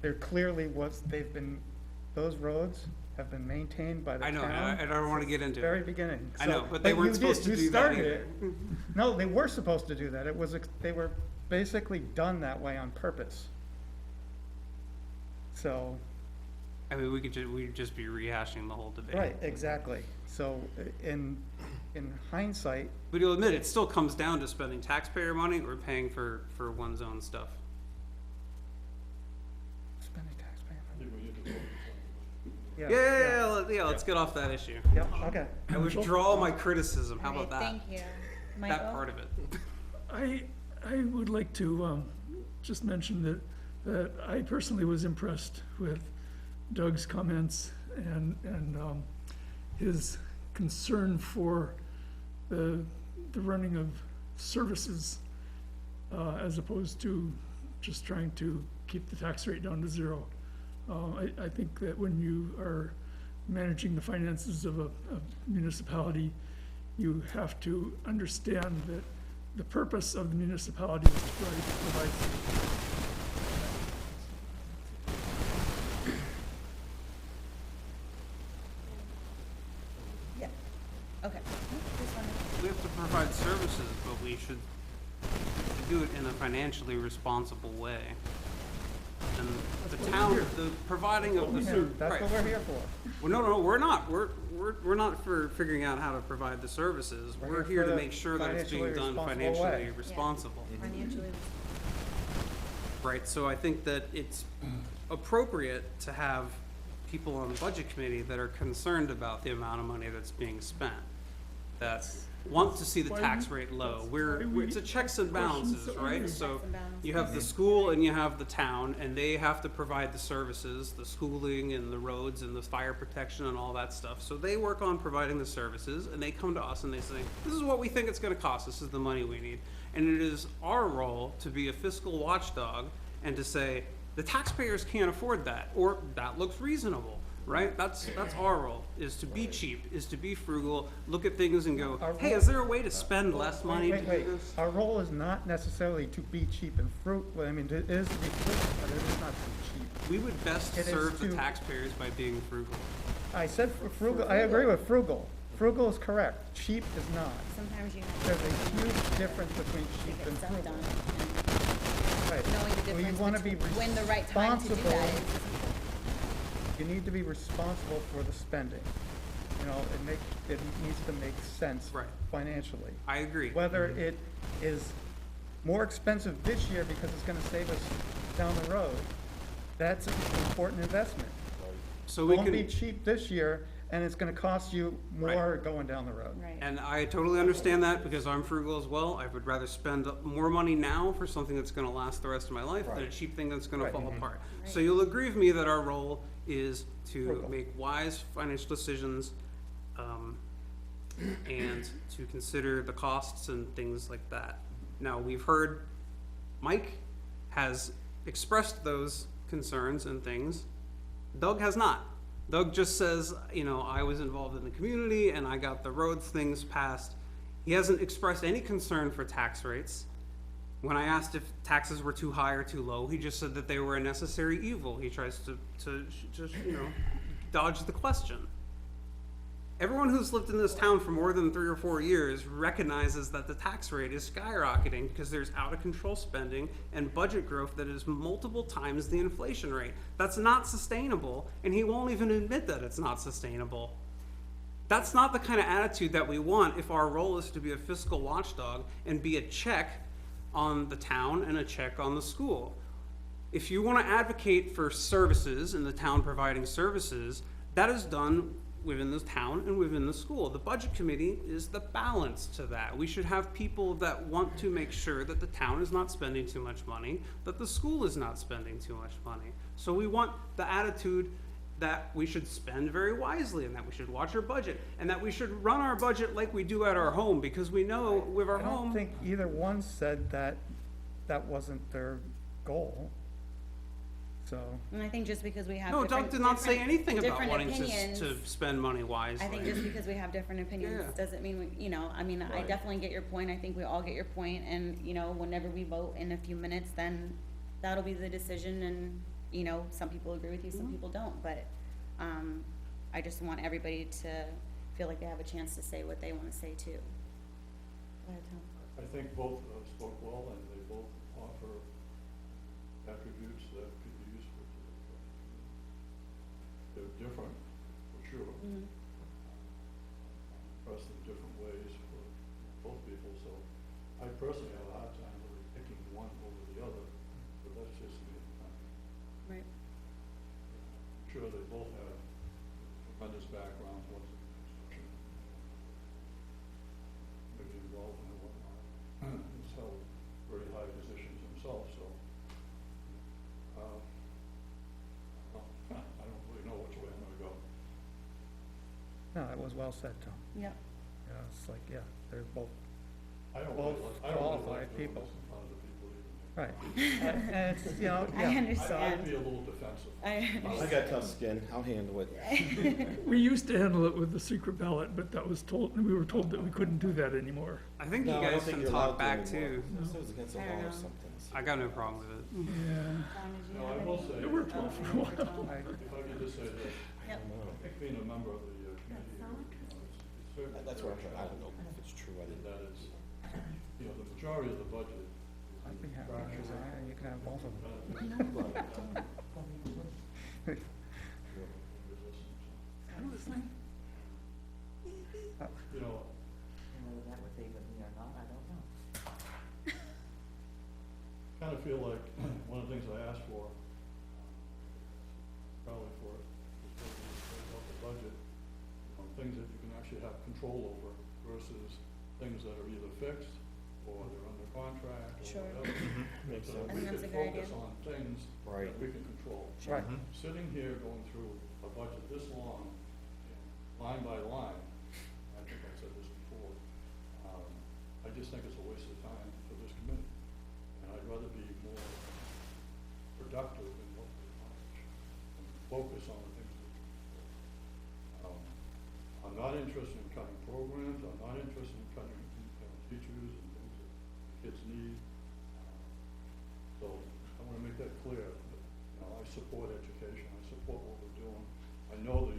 There clearly those roads have been maintained by the I town. know, and I don't wanna get into Very it. beginning. I know, So- but they weren't you supposed to you do that started either. it. No, they were supposed to do that. They were basically done that way on purpose. So, I mean, we'd just be rehashing the whole debate. right, exactly. So in hindsight, But you'll admit, it still comes down to spending taxpayer money or paying for one's own stuff. spending taxpayer I money. think we need to vote on something. Yeah, let's get off that issue. Yeah, okay. I withdraw my criticism, how Alright, about that? Thank you. That Michael? part of it. I would like to, just mention that that I personally was impressed with Doug's comments and his concern for the running of services, as opposed to just trying to keep the tax rate down to zero. I think that when you are managing the finances of a municipality, you have to understand that the purpose of the municipality is to provide Yeah, okay. Just wanted- We have to provide services, but we should do it in a financially responsible way. And the town, the providing of the That's what we're here for. Well, no, we're not. We're not for figuring out how to provide the services. We're We're here here for to the make sure that it's being done financially responsible financially way. responsible. Financially, Right, so I think that it's appropriate to have people on the budget committee that are concerned about the amount of money that's being spent, that want to see the tax rate low. It's a checks and balances, right? So Checks and balances. you have the school and you have the town, and they have to provide the services, the schooling and the roads and the fire protection and all that stuff. So they work on providing the services, and they come to us and they say, this is what we think it's gonna cost, this is the money we need. And it is our role to be a fiscal watchdog and to say, the taxpayers can't afford that, or that looks reasonable, right? That's our role, is to be cheap, is to be frugal, look at things and go, hey, is there a way to spend less money to do this? Our role is not necessarily to be cheap and frugal. I mean, it is to be frugal, but it is not to be cheap. We would best It is serve the to- taxpayers by being frugal. I said frugal, I agree with frugal. Frugal is correct, cheap is not. sometimes you have There's to a huge difference between to cheap get and stuff frugal. done. Right. And knowing the Well, you difference wanna be between when the right time to do that is. responsible. You need to be responsible for the spending. You know, it needs to make sense Right. financially. I agree. Whether it is more expensive this year because it's gonna save us down the road, that's an important investment. So we Won't be can, cheap this year, and it's gonna cost you more going down the road. Right. and I totally understand that because I'm frugal as well. I would rather spend more money now for something that's gonna last the rest of my life than a Right. cheap thing that's gonna Right. fall apart. So Right. you'll agree with me that our role is to Frugal. make wise financial decisions, and to consider the costs and things like that. Now, we've heard Mike has expressed those concerns and things. Doug has not. Doug just says, you know, I was involved in the community and I got the roads things passed. He hasn't expressed any concern for tax rates. When I asked if taxes were too high or too low, he just said that they were a necessary evil. He tries to just, you know, dodge the question. Everyone who's lived in this town for more than 3 or 4 years recognizes that the tax rate is skyrocketing because there's out of control spending and budget growth that is multiple times the inflation rate. That's not sustainable, and he won't even admit that it's not sustainable. That's not the kind of attitude that we want if our role is to be a fiscal watchdog and be a check on the town and a check on the school. If you want to advocate for services and the town providing services, that is done within the town and within the school. The budget committee is the balance to that. We should have people that want to make sure that the town is not spending too much money, that the school is not spending too much money. So we want the attitude that we should spend very wisely and that we should watch our budget and that we should run our budget like we do at our home, because we know with our I don't home. think either one said that that wasn't their goal. So, And I think just because we have No, different. Doug did not say different- anything about different wanting opinions, to spend money wisely. I think just because we have different opinions Yeah. doesn't mean we, you know, I mean, I Right. definitely get your point. I think we all get your point, and, you know, whenever we vote in a few minutes, then that'll be the decision, and, you know, some people agree with you, some people don't, but, I just want everybody to feel like they have a chance to say what they wanna say too. Go ahead, Tom. I think both spoke well, and they both offer attributes that could be useful to the community. They're different, for sure, expressed in different ways for both people, so I personally have a hard time really picking one over the other, but that's just me. Right. I'm sure they both have tremendous backgrounds, one's in construction, maybe involved in whatnot. He's held very high positions himself, so No, it was well said, Tom. Yep. You know, it's like, yeah, they're both, I don't Both really like, I don't really qualified like doing people. this in front of the people either. right. And it's, you know, I yeah. I'd understand. be a little defensive. I got tough skin, I'll handle it. We used to handle it with the secret ballot, but that was told, we were told that we couldn't do that anymore. I think No, you I don't guys think can you're talk allowed back to anymore. too. It was against the I law don't or know. something. I got no problem with it. Yeah. Dawn, did you No, have I will any? say, It worked well for a while. I- if I could just say this, Yep. I think being a member of the committee, it's certainly. That's what I'm very trying, I don't know if it's true, I challenging didn't. in that it's, you know, the majority of the budget is I'd be happy, contractual because you can have both of them. benefits. You know, Whether that would favor me or not, I don't know. kind of feel like one of the things I asked for, probably for, the budget, you know, things that you can actually have control over versus things that are either fixed or they're under contract or Sure. whatever. Makes So sense. I think we that's could a good focus idea. on things Right. that we can control. Right. Sitting here going through a budget this long, line by line, I think I said this before, I just think it's a waste of time for this committee. And I'd rather be more productive in what we accomplish and focus on the things that we can control. I'm not interested in cutting programs, I'm not interested in cutting, teachers and things that the kids need. So I want to make that clear, that, you know, I support education, I support what we're doing. I know the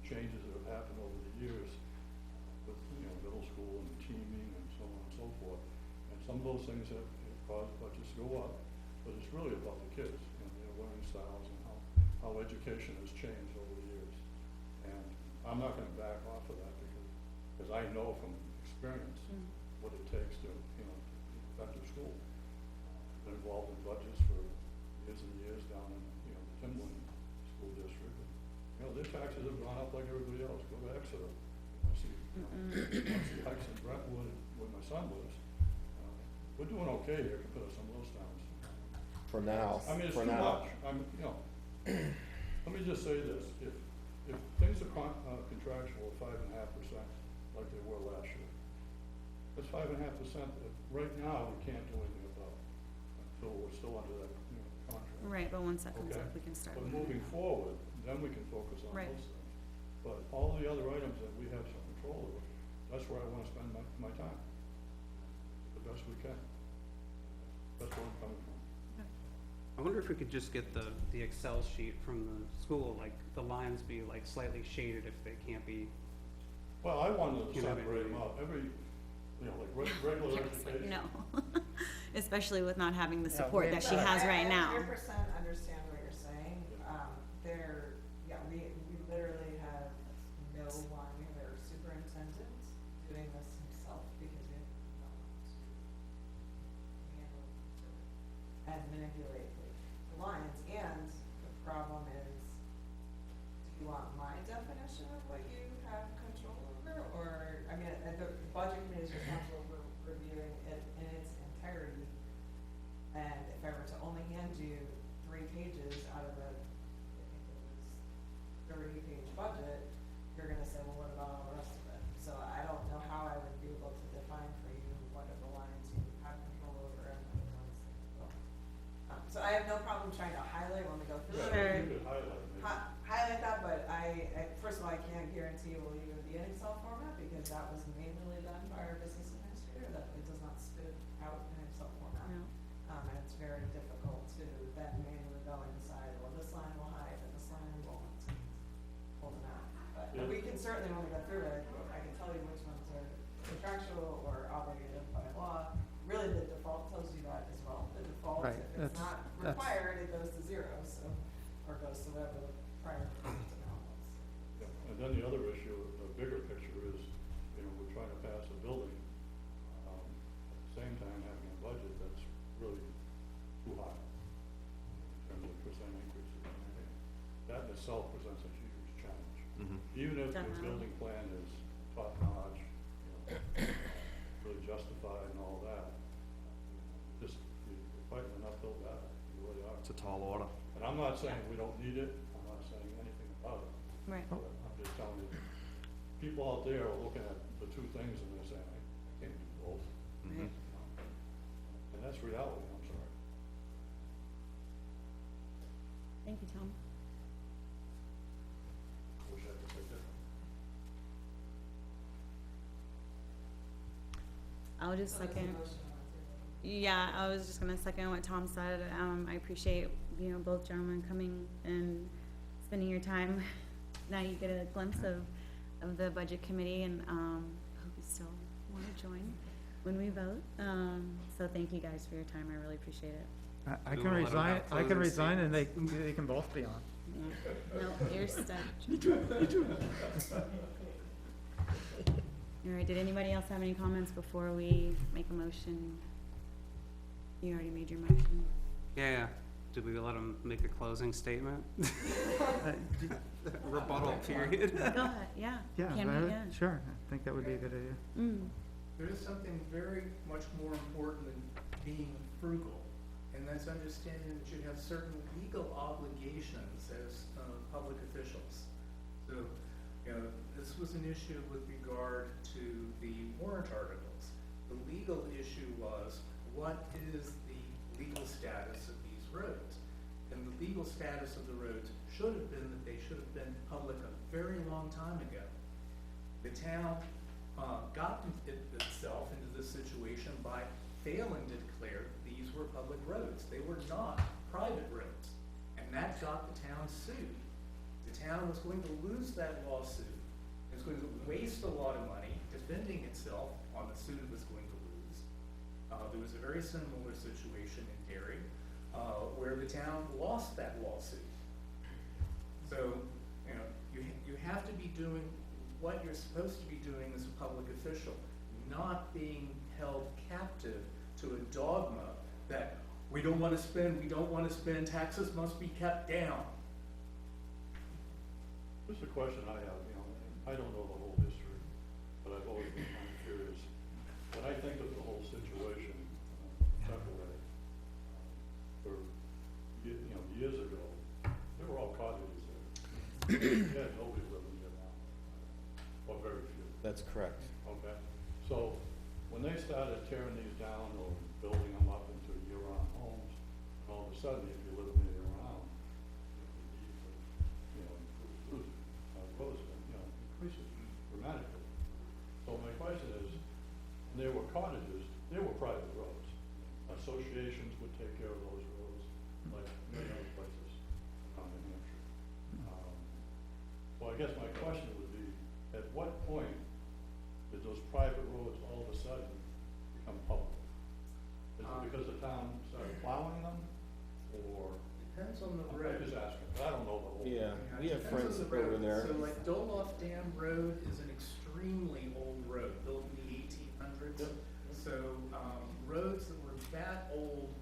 changes that have happened over the years with, you know, middle school and teaming and so on and so forth. And some of those things have caused budgets to go up, but it's really about the kids and their learning styles and how education has changed over the years. And I'm not gonna back off of that because I know from experience what it takes to, you know, to be effective school. Been involved in budgets for years and years down in, you know, the Timberland School District. And, you know, their taxes have gone up like everybody else. Go to Exeter. You want to see, you want to see hikes in Brentwood, where my son lives. We're doing okay here compared to some of those towns. For now, I mean, it's for too now. much. You know, let me just say this, if things are contractual at 5.5% like they were last year, that's 5.5% that right now we can't do anything about until we're still under that, you know, contract. Right, but once that comes Okay. up, we can start. But looking moving at it. forward, then we can focus on Right. those things. But all the other items that we have some control over, that's where I wanna spend my time. The best we can. That's where I'm coming from. I wonder if we could just get the Excel sheet from the school, like the lines be like slightly shaded if they can't be. Well, I wanted to You know, separate them maybe- out, every, you know, like regular Yeah, it's like, education. no. Especially with not having the Yeah, support we- that she has right now. I 100% understand what you're saying. We literally have no one, we have our superintendent doing this himself because we have no one to handle and manipulate the lines. And the problem is, do you want my definition of what you have control over? Or, I mean, the budget committee is responsible for reviewing it in its entirety. And if I were to only hand you 3 pages out of a, I think it was 30-page budget, you're gonna say, well, what about all the rest of it? So I don't know how I would be able to define for you what are the lines you have control over and what are the ones that you don't. So I have no problem trying to highlight when we go through it. Sure. You could highlight maybe. Highlight that, but first of all, I can't guarantee it will even be in Excel format because that was manually done by our business administrator, that it does not spit out in Excel format. No. And it's very difficult to then manually go and decide, well, this line will hide and this line won't, pull them out. But Yeah. we can certainly, when we go through it, I can tell you which ones are contractual or obligated by law. Really, the default tells you that as well. The default, Right, if it's not that's- required, it goes to 0, so, or goes to whatever the prior amount was. Yeah, and then the other issue, the bigger picture is, you know, we're trying to pass a building, at the same time having a budget that's really too high in terms of percent increases. And I think that in itself presents a huge challenge. Even if the Definitely. building plan is top notch, you know, really justified and all that, just, you're fighting an uphill battle, you really are. It's a tall order. And I'm not saying we don't need it, I'm not saying anything about it. Right. But I'm just telling you, people out there are looking at the two things and they're saying, I can't do both. Right. And that's reality, I'm sorry. Thank you, Tom. I wish I could say different. I'll just So there's a second. motion on the table. Yeah, I was just gonna second what Tom said. I appreciate, both gentlemen coming and spending your time. Now you get a glimpse of the budget committee, and, I hope you still wanna join when we vote. So thank you guys for your time. I really appreciate it. I We can wanna let 'em resign, have I can closing resign and they can both be on. Yeah. No, you're stuck. All right, did anybody else have any comments before we make a motion? You already made your motion. Yeah, did we let him make a closing statement? Rebuttal period. Go ahead, yeah. Yeah, Can we? Yeah. sure, I think that would be a good idea. Mm. There is something very much more important than being frugal, and that's understanding that you have certain legal obligations as public officials. So, this was an issue with regard to the warrant articles. The legal issue was, what is the legal status of these roads? And the legal status of the roads should have been that they should have been public a very long time ago. The town got itself into this situation by failing to declare these were public roads. They were not private roads, and that got the town sued. The town was going to lose that lawsuit. It was going to waste a lot of money defending itself on the suit it was going to lose. There was a very similar situation in Derry, where the town lost that lawsuit. So, you have to be doing what you're supposed to be doing as a public official, not being held captive to a dogma that we don't want to spend, taxes must be kept down. This is a question I have, I don't know the whole history, but I've always been kind of curious. When I think of the whole situation, Chevrolet, for, years ago, there were all cottages there. You had nobody living there now, or very few. That's correct. Okay, so when they started tearing these down or building them up into year-round homes, all of a sudden, if you live in there year-round, roads, increases dramatically. So my question is, when there were cottages, there were private roads. Associations would take care of those roads, like many other places around New Hampshire. So I guess my question would be, at what point did those private roads all of a sudden become public? Is it because the town started plowing them, or? Depends on the I'm road. just asking, I don't know the whole. Yeah, we have Depends friends on the over road. there. So like Doloff Dam Road is an extremely old road, built in the 1800s. Yep. So, roads that were that old,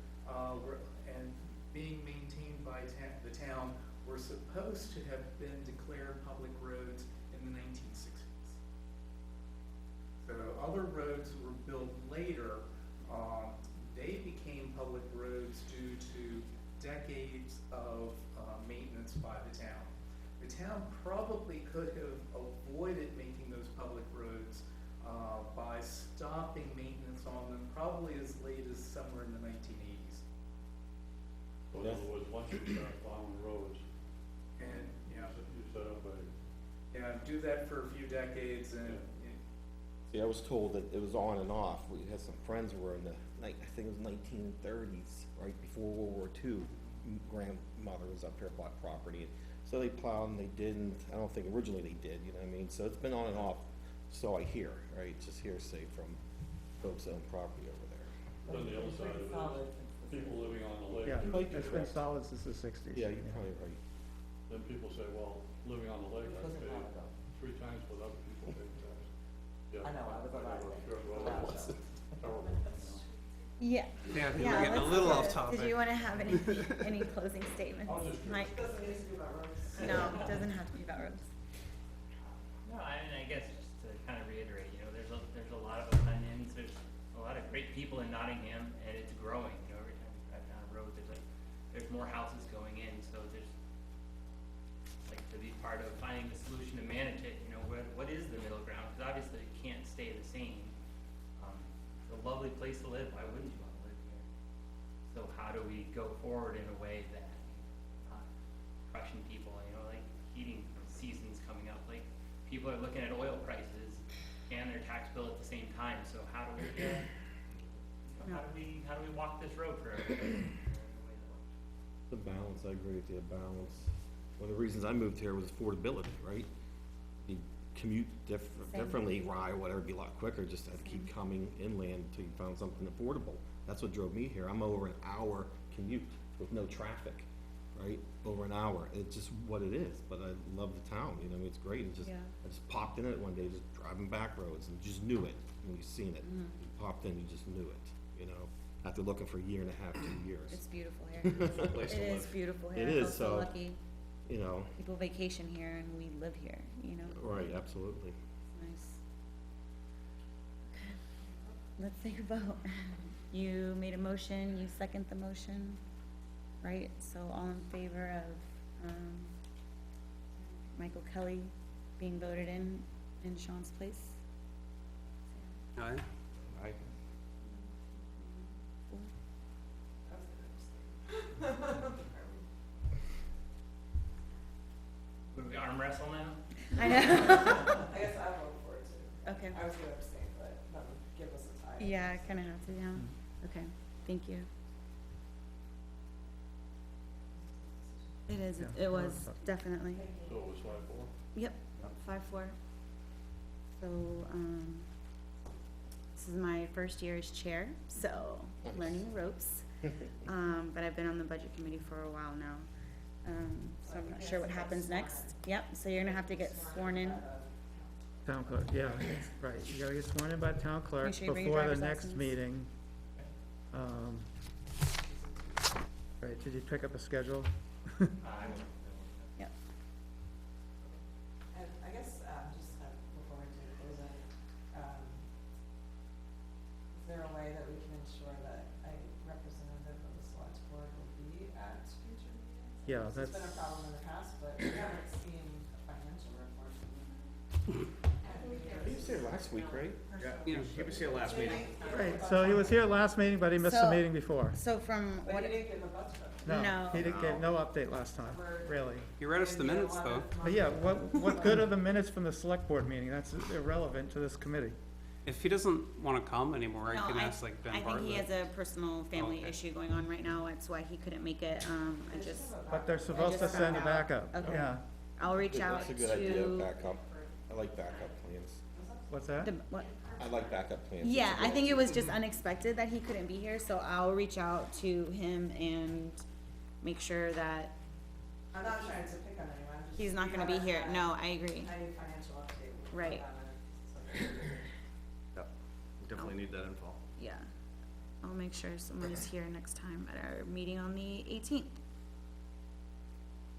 and being maintained by the town were supposed to have been declared public roads in the 1960s. So other roads were built later, they became public roads due to decades of maintenance by the town. The town probably could have avoided making those public roads by stopping maintenance on them probably as late as somewhere in the 1980s. So in other words, once you start plowing roads, And, you set up a, do that for a few decades and, See, I was told that it was on and off. We had some friends who were in the, I think it was 1930s, right before World War II. Grandmother was up here, bought property. So they plowed and they didn't. I don't think originally they did, you know what I mean? So it's been on and off, so I hear, right? It's just hearsay from folks that own property over there. then the other side of it Solid is since the people living on the lake. Yeah, You might be it's been correct. solid since the 60s. Yeah, you're probably right. Then people say, well, living on the lake, Which I was a pay while ago. 3 times what other people pay tax. Yeah, I know, I was alive never then. heard of Wow. it. It's terrible, Yeah. Yeah, I think Yeah, we're getting a let's, little off topic. Did you wanna have any closing statements? I was just curious. Mike? Doesn't need to be about roads. No, it doesn't have to be about roads. No, I guess just to kind of reiterate, there's a lot of opinions, there's a lot of great people in Nottingham, and it's growing, every time you drive down a road, there's more houses going in, so there's, like, to be part of finding the solution to manage it, what is the middle go forward in a way that not crushing people, you know, like heating season's coming up, like people are looking at oil prices and their tax bill at the same time, so how do we, you know, how do we walk this road for everybody? The balance, I agree with you, balance. One of the reasons I moved here was affordability, right? You commute differently, ride, whatever, be a lot quicker, just had to keep coming inland till you found something affordable. That's what drove me here. I'm over an hour commute with no traffic, right? Over an hour. It's just what it is, but I love the town, you know, it's great. It's just, Yeah. I just popped in it one day, just driving back roads and just knew it when you seen it. Mm-hmm. You popped in, you just knew it, you know, after looking for a year and a half, 2 years. It's beautiful here. Place It to is live. beautiful here. It I feel is, so so- lucky. You know, People vacation here and we live here, you know? right, absolutely. Nice. Okay. Let's take a vote. You made a motion, you second the motion, right? So all in favor of, Michael Kelly being voted in Sean's place? Aye. I, I was gonna abstain. Would we arm wrestle now? I know. I guess I vote for it too. Okay. I was gonna abstain, but that would give us a tie. Yeah, I kinda have to, yeah. Okay, thank you. It is, Yeah. it was, definitely. So it was 5-4. Yep, 5-4. So, this is my first year as chair, so learning the ropes. But I've been on the budget committee for a while now. So I'm not sure what happens next. Yep, so you're gonna have to get sworn in. Town clerk, yeah, right, you gotta get sworn in by the town clerk Make sure you bring your before the driver's next license. meeting. Right, did you pick up a schedule? I won't. Yep. And I guess, just before we do closing, is there a way that we can ensure that a representative of the select board will be at future meetings? Yeah, This has been a that's- problem in the past, but we haven't seen a financial report from them. he was here last week, right? Yeah, he was here last meeting. Right, so he was here last meeting, but he missed the So- meeting before. So from But what, he didn't give a budget update. No. He didn't get no update last time, really. He read us the minutes, though. But yeah, what good are the minutes from the select board meeting? That's irrelevant to this committee. If he doesn't wanna come anymore, no, I can I, ask like Ben I think he Bartlett. has a personal family Okay. issue going on right now, that's why he couldn't make it, I just, But they're supposed to just send a found out. backup, Okay. yeah. I'll reach out That's a good idea, to backup. I like backup plans. What's that? the, what? I like backup plans. Yeah, I think it was just unexpected that he couldn't be here, so I'll reach out to him and make sure that I'm not trying to pick on anyone, I'm just. he's not we gonna be haven't here. had No, I agree. Any financial update. with Right. them, Yep, definitely need that info. Yeah. I'll make sure someone is here next time at our meeting on the 18th.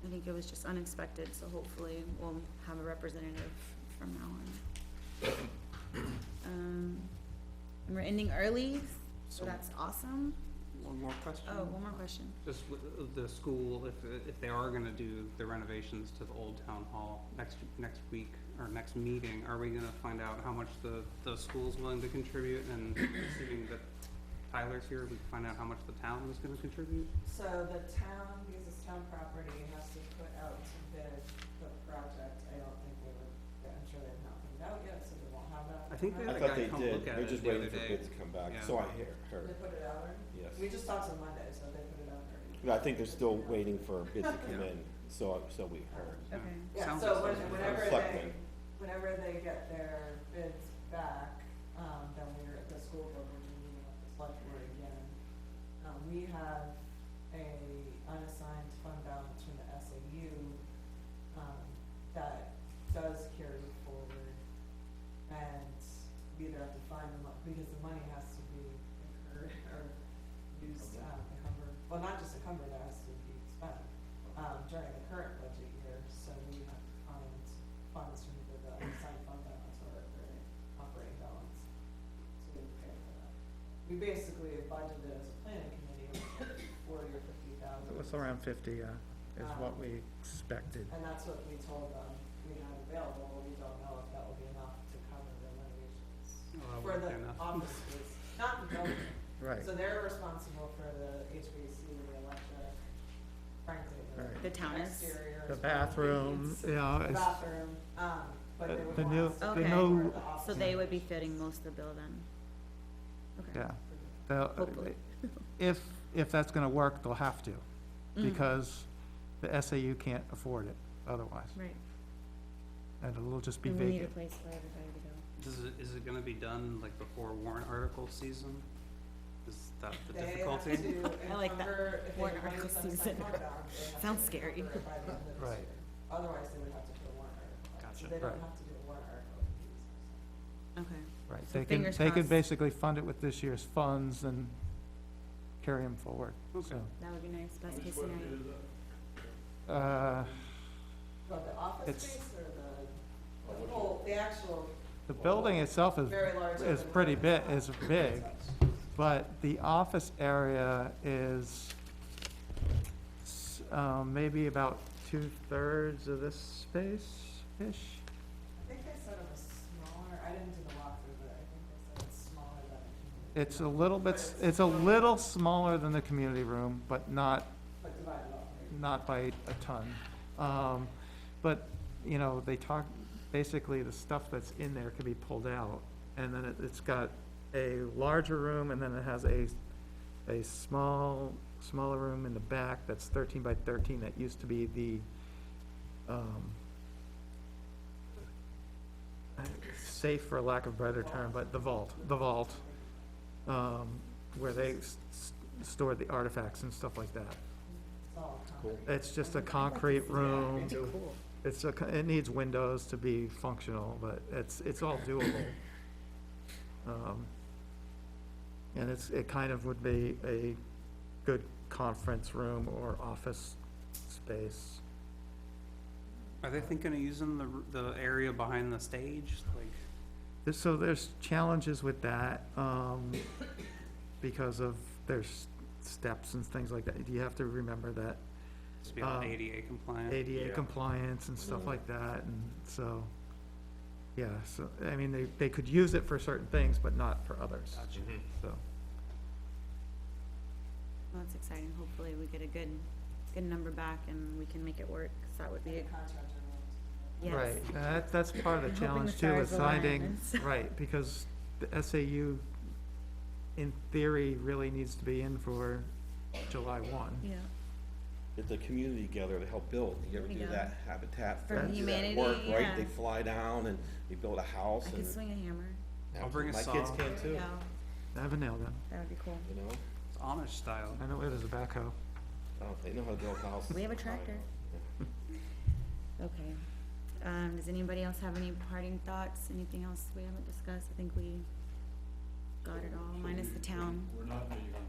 I think it was just unexpected, so hopefully we'll have a representative from now on. And we're ending early, so So- that's awesome. One more question? Oh, one more question. Just with the school, if they are gonna do the renovations to the old town hall next week or next meeting, are we gonna find out how much the school's willing to contribute? And assuming that Tyler's here, we can find out how much the town is gonna contribute? So the town, because it's town property, has to put out to bid the project, I don't think they would, I'm sure they've not put it out yet, so they won't have that. I think they I had a thought guy they come did, look at they're it just the waiting other for day. bids to come back, Yeah. so I They heard. put it out already? Yes. We just talked on Monday, so they put it out already. I think they're still waiting for bids to come Yeah. in, so we heard. Okay. Yeah, Sounds so exciting. Selectmen. whenever they get their bids back, then we're at the school board, we're meeting with the select board again. We have a unassigned fund balance from the SAU, that does carry forward. And we either have to find the because the money has to be incurred or used, encumbered, well, not just encumbered, it has to be spent, during the current budget year, so we have to find funds from either the unassigned fund balance or the operating balance to pay for that. We basically budgeted as a planning committee, $40,000 or $50,000. It was around 50, is what we expected. And that's what we told them we had available, we don't know if that will be enough to cover the renovations. Well, that For wouldn't the be enough. office space, not the building. Right. So they're responsible for the HVAC, the Right. The town is, exterior. The as well. bathroom, Needs you know, the is, bathroom, but they would the want new- us to the pay new- for the office so they would be space. fitting most of the bill then? Okay. yeah. They'll- Hopefully. If that's gonna work, they'll have to, Mhm. because the SAU can't afford it otherwise, Right. and it'll just be And we need a vacant. place for everybody to go. Is it gonna be done like before warrant article season? Is that the They have difficulty? to I like that. encumber, if they Warrant want to article send a season. fund down, they have to Sounds scary. encumber it by the end of this Right. year. Otherwise, they would have to do a warrant article. Gotcha. So they don't Right. have to do a warrant article for these. Okay. Right, So they can, fingers they could crossed. basically fund it with this year's funds and carry them forward, Okay. so. That would be nice, best case What it scenario. is, But the office It's- space or the whole, the actual The building itself is, very large. is open pretty plan big, is big, but the office area is maybe about 2/3 of this space-ish. I think they said it was smaller, I didn't do the walkthrough, but I think they said it's smaller than a community. It's a little bit, But it's a little smaller than the community room, but not, But divided up, maybe. not by a ton. But, you know, they talk, basically, the stuff that's in there could be pulled out, and then it's got a larger room, and then it has a smaller room in the back that's 13 by 13, that used to be the, safe for lack of a better term, but the vault, where they stored the artifacts and stuff like that. It's all Cool. It's just a concrete room. Cool. It needs windows to be functional, but it's all doable. And it kind of would be a good conference room or office space. Are they thinking of using the area behind the stage, like? So there's challenges with that, because of there's steps and things like that. You have to remember that To be all Um, ADA compliant? ADA Yeah. compliance and stuff like that, and so, yeah, so, I mean, they could use it for certain things, but not for others, Gotcha. so. Well, that's exciting. Hopefully we get a good number back and we can make it work, 'cause that would be, And the contractor will. yes. Right, and that's part of the I'm hoping challenge the too, is stars align, finding, and so- right, because the SAU, in theory, really needs to be in for July 1. Yeah. Get the community together to help build. You ever There we do go. that Habitat For for Humanity, work, right? yeah. They fly down and they build a house I and. could swing a hammer. I'll bring a My saw. kids can There we too, go. I have a nail gun, That would be cool. you know? It's Amish style. I know it is a backhoe. Oh, they know how to build houses. We have a tractor. Okay. Does anybody else have any parting thoughts? Anything else we haven't discussed? I think we got it all, minus the town. We're not meeting on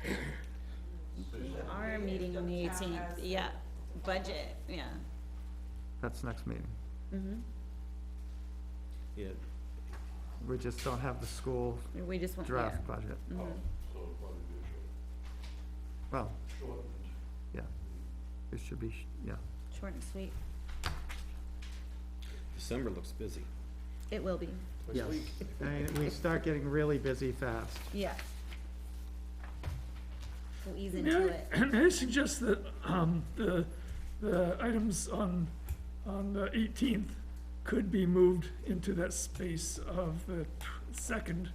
the 18th. We are meeting on the The town 18th, has- yeah. Budget, yeah. That's next meeting. Mm-hmm. Yeah, We just don't have the school We just want, yeah. draft budget. Mhm. So it'll probably be a Well, short, yeah, it should be, yeah. Short and sweet. December looks busy. It will be, Yes. I mean, we start getting really busy fast. yeah. We'll ease May into it. May I suggest that, the items on the 18th could be moved into that space of the second,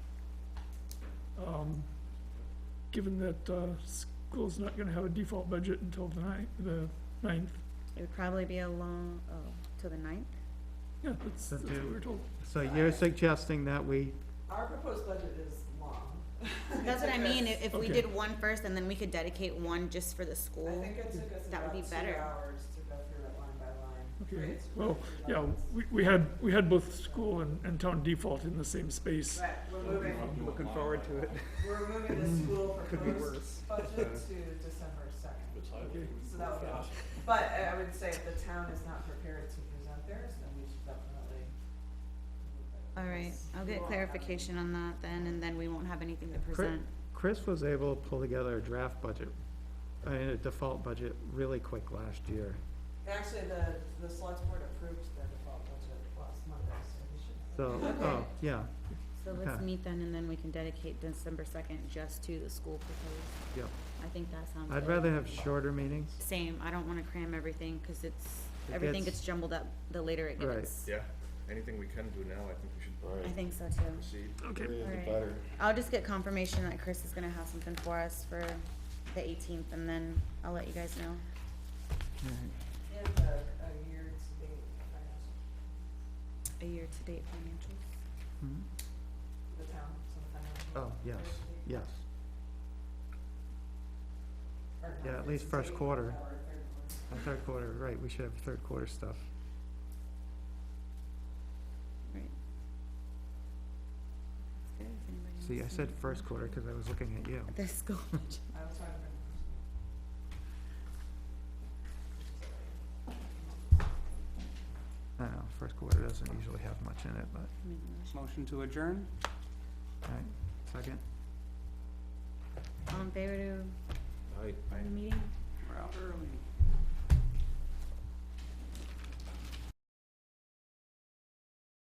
given that, school's not gonna have a default budget until the 9th. It would probably be a long, till the 9th? Yeah, that's what we were told. So you're suggesting that we, Our proposed budget is long. That's what I mean, if we Okay. did one first and then we could dedicate one just for the I school. think it took us That would about be 2 better. hours to go through it line by line. Okay, It's well, really yeah, lines. we had both school and town default in the same space. Right, we're moving, Looking forward to it. we're moving the school Could be proposed worse. budget to December 2nd. it's highly. Okay. So that would be awesome. But I would say if the town is not prepared to present theirs, then we should definitely. All right, I'll We get won't have clarification on that then, and then we won't have anything to present. Chris was able to pull together a draft budget, I mean, a default budget really quick last year. Actually, the select board approved their default budget last Monday, so we should. So, oh, yeah, So let's Okay. meet then, and then we can dedicate December 2nd just to the school proposed. Yep. I think that sounds good. I'd rather have shorter meetings. Same, I don't wanna cram everything, cause It everything gets- gets jumbled up the later it Right. gets. Yeah, anything we can do now, I think we should I think so too. proceed. Okay. The Alright. better. I'll just get confirmation that Chris is gonna have something for us for the 18th, and then I'll let you guys know. Alright. And a year-to-date financial, A year-to-date financials. Mhm. the town, so the financial. Oh, yes, year-to-date, yes. or not Yeah, at least first year-to-date, quarter. or third quarter. Third quarter, right, we should have third quarter stuff. Right. That's good, if anybody See, I wants to said make first a quarter because I was looking at you. motion. The school budget. I was trying to bring. I don't know, first quarter doesn't usually have much in it, but, Make a motion. Motion to adjourn? alright, second? All in favor to Aye. end the meeting? We're out early.